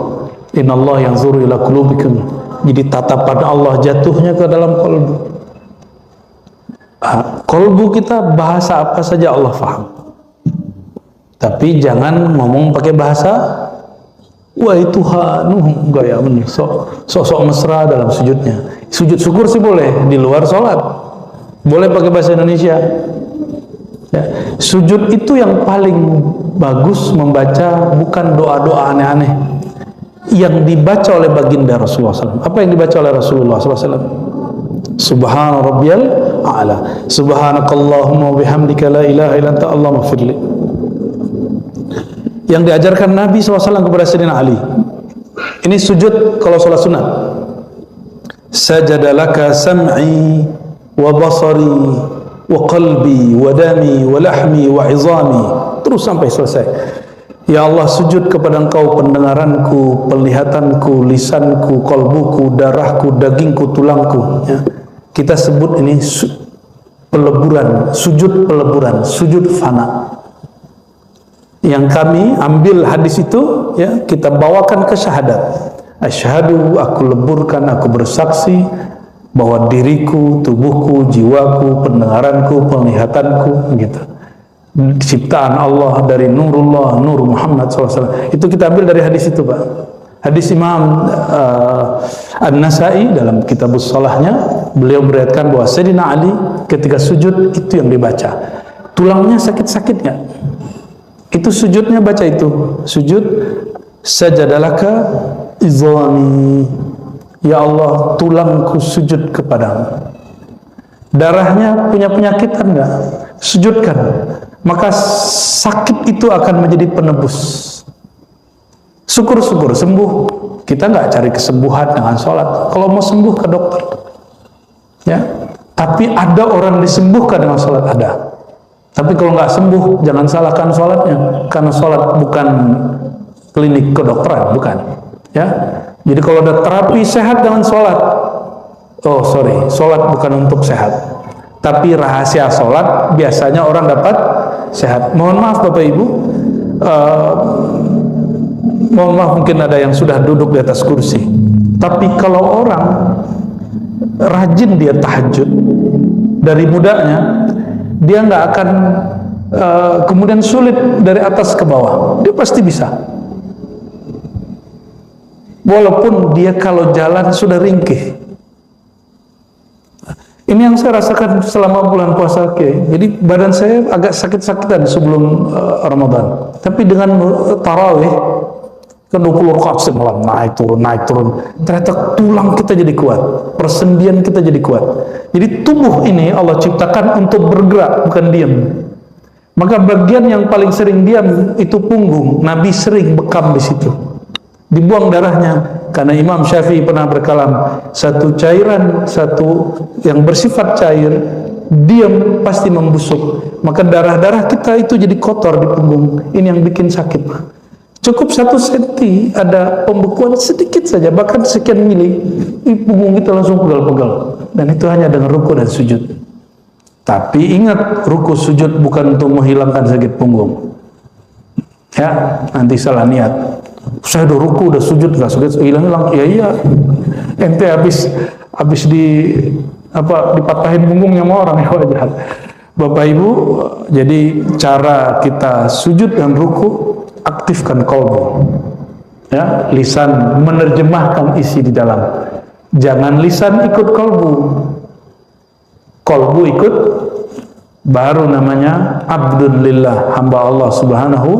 Innallaha yanzuru ila qulubikum. Jadi tatapan Allah jatuhnya ke dalam kolbu. Kolbu kita bahasa apa saja Allah faham. Tapi jangan ngomong pakai bahasa wahai Tuhan, enggak ya, sok mesra dalam sujudnya. Sujud syukur sih boleh di luar sholat, boleh pakai bahasa Indonesia. Ya. Sujud itu yang paling bagus membaca bukan doa-doa aneh-aneh yang dibaca oleh baginda Rasulullah SAW. Apa yang dibaca oleh Rasulullah SAW? Subhana rabbiyal a'la, subhanakallahumma bihamdika la ilaha illa anta Allahumma firli. Yang diajarkan Nabi SAW kepada Sayyidina Ali. Ini sujud kalau sholat sunat. Sajadalaka sam'i wa basari wa qalbi wa dami wa lahmi wa izami, terus sampai selesai. Ya Allah, sujud kepada Engkau pendengaranku, penglihatanku, lisanku, kolbuku, darahku, dagingku, tulangku, ya. Kita sebut ini peleburan, sujud peleburan, sujud fana. Yang kami ambil hadis itu, ya, kita bawakan ke syahadat. Asyhadu, aku leburkan, aku bersaksi bahwa diriku, tubuhku, jiwaku, pendengaranku, penglihatanku, gitu, ciptaan Allah dari nurullah, nur Muhammad SAW. Itu kita ambil dari hadis itu, Pak. Hadis Imam An-Nasai dalam kitabus sholahnya, beliau meriwayatkan bahwa Sayyidina Ali ketika sujud itu yang dibaca. Tulangnya sakit-sakit nggak? Itu sujudnya baca itu. Sujud sajadalaka izami. Ya Allah, tulangku sujud kepadamu. Darahnya punya penyakitan enggak? Sujudkan. Maka sakit itu akan menjadi penebus. Syukur-syukur sembuh. Kita enggak cari kesembuhan dengan sholat. Kalau mau sembuh ke dokter, ya. Tapi ada orang disembuhkan dengan sholat, ada. Tapi kalau nggak sembuh, jangan salahkan sholatnya, karena sholat bukan klinik kedokteran, bukan. Ya. Jadi kalau ada terapi sehat dengan sholat, oh sorry, sholat bukan untuk sehat. Tapi rahasia sholat biasanya orang dapat sehat. Mohon maaf Bapak Ibu, mohon maaf mungkin ada yang sudah duduk di atas kursi. Tapi kalau orang rajin dia tahajud dari mudanya, dia nggak akan kemudian sulit dari atas ke bawah. Dia pasti bisa. Walaupun dia kalau jalan sudah ringkih. Ini yang saya rasakan selama bulan puasa, jadi badan saya agak sakit-sakitan sebelum Ramadan. Tapi dengan tarawih kan 20 rakaat semalam naik turun. Ternyata tulang kita jadi kuat, persendian kita jadi kuat. Jadi tubuh ini Allah ciptakan untuk bergerak, bukan diam. Maka bagian yang paling sering diam itu punggung. Nabi sering bekam di situ. Dibuang darahnya, karena Imam Syafi'i pernah berkalam, satu cairan, satu yang bersifat cair diam pasti membusuk, maka darah-darah kita itu jadi kotor di punggung. Ini yang bikin sakit. Cukup 1 senti ada pembekuan sedikit saja, bahkan sekian mili, punggung kita langsung pegal-pegal, dan itu hanya dengan ruku dan sujud. Tapi ingat, ruku sujud bukan untuk menghilangkan sakit punggung ya, nanti salah niat. Saya udah ruku, udah sujud, gak sakit, hilang-hilang. Iya, ente habis dipatahin punggungnya sama orang ya, jahat. Bapak Ibu, jadi cara kita sujud dan ruku, aktifkan kolbu ya, lisan menerjemahkan isi di dalam, jangan lisan ikut kolbu ikut, baru namanya abdun lillah, hamba Allah subhanahu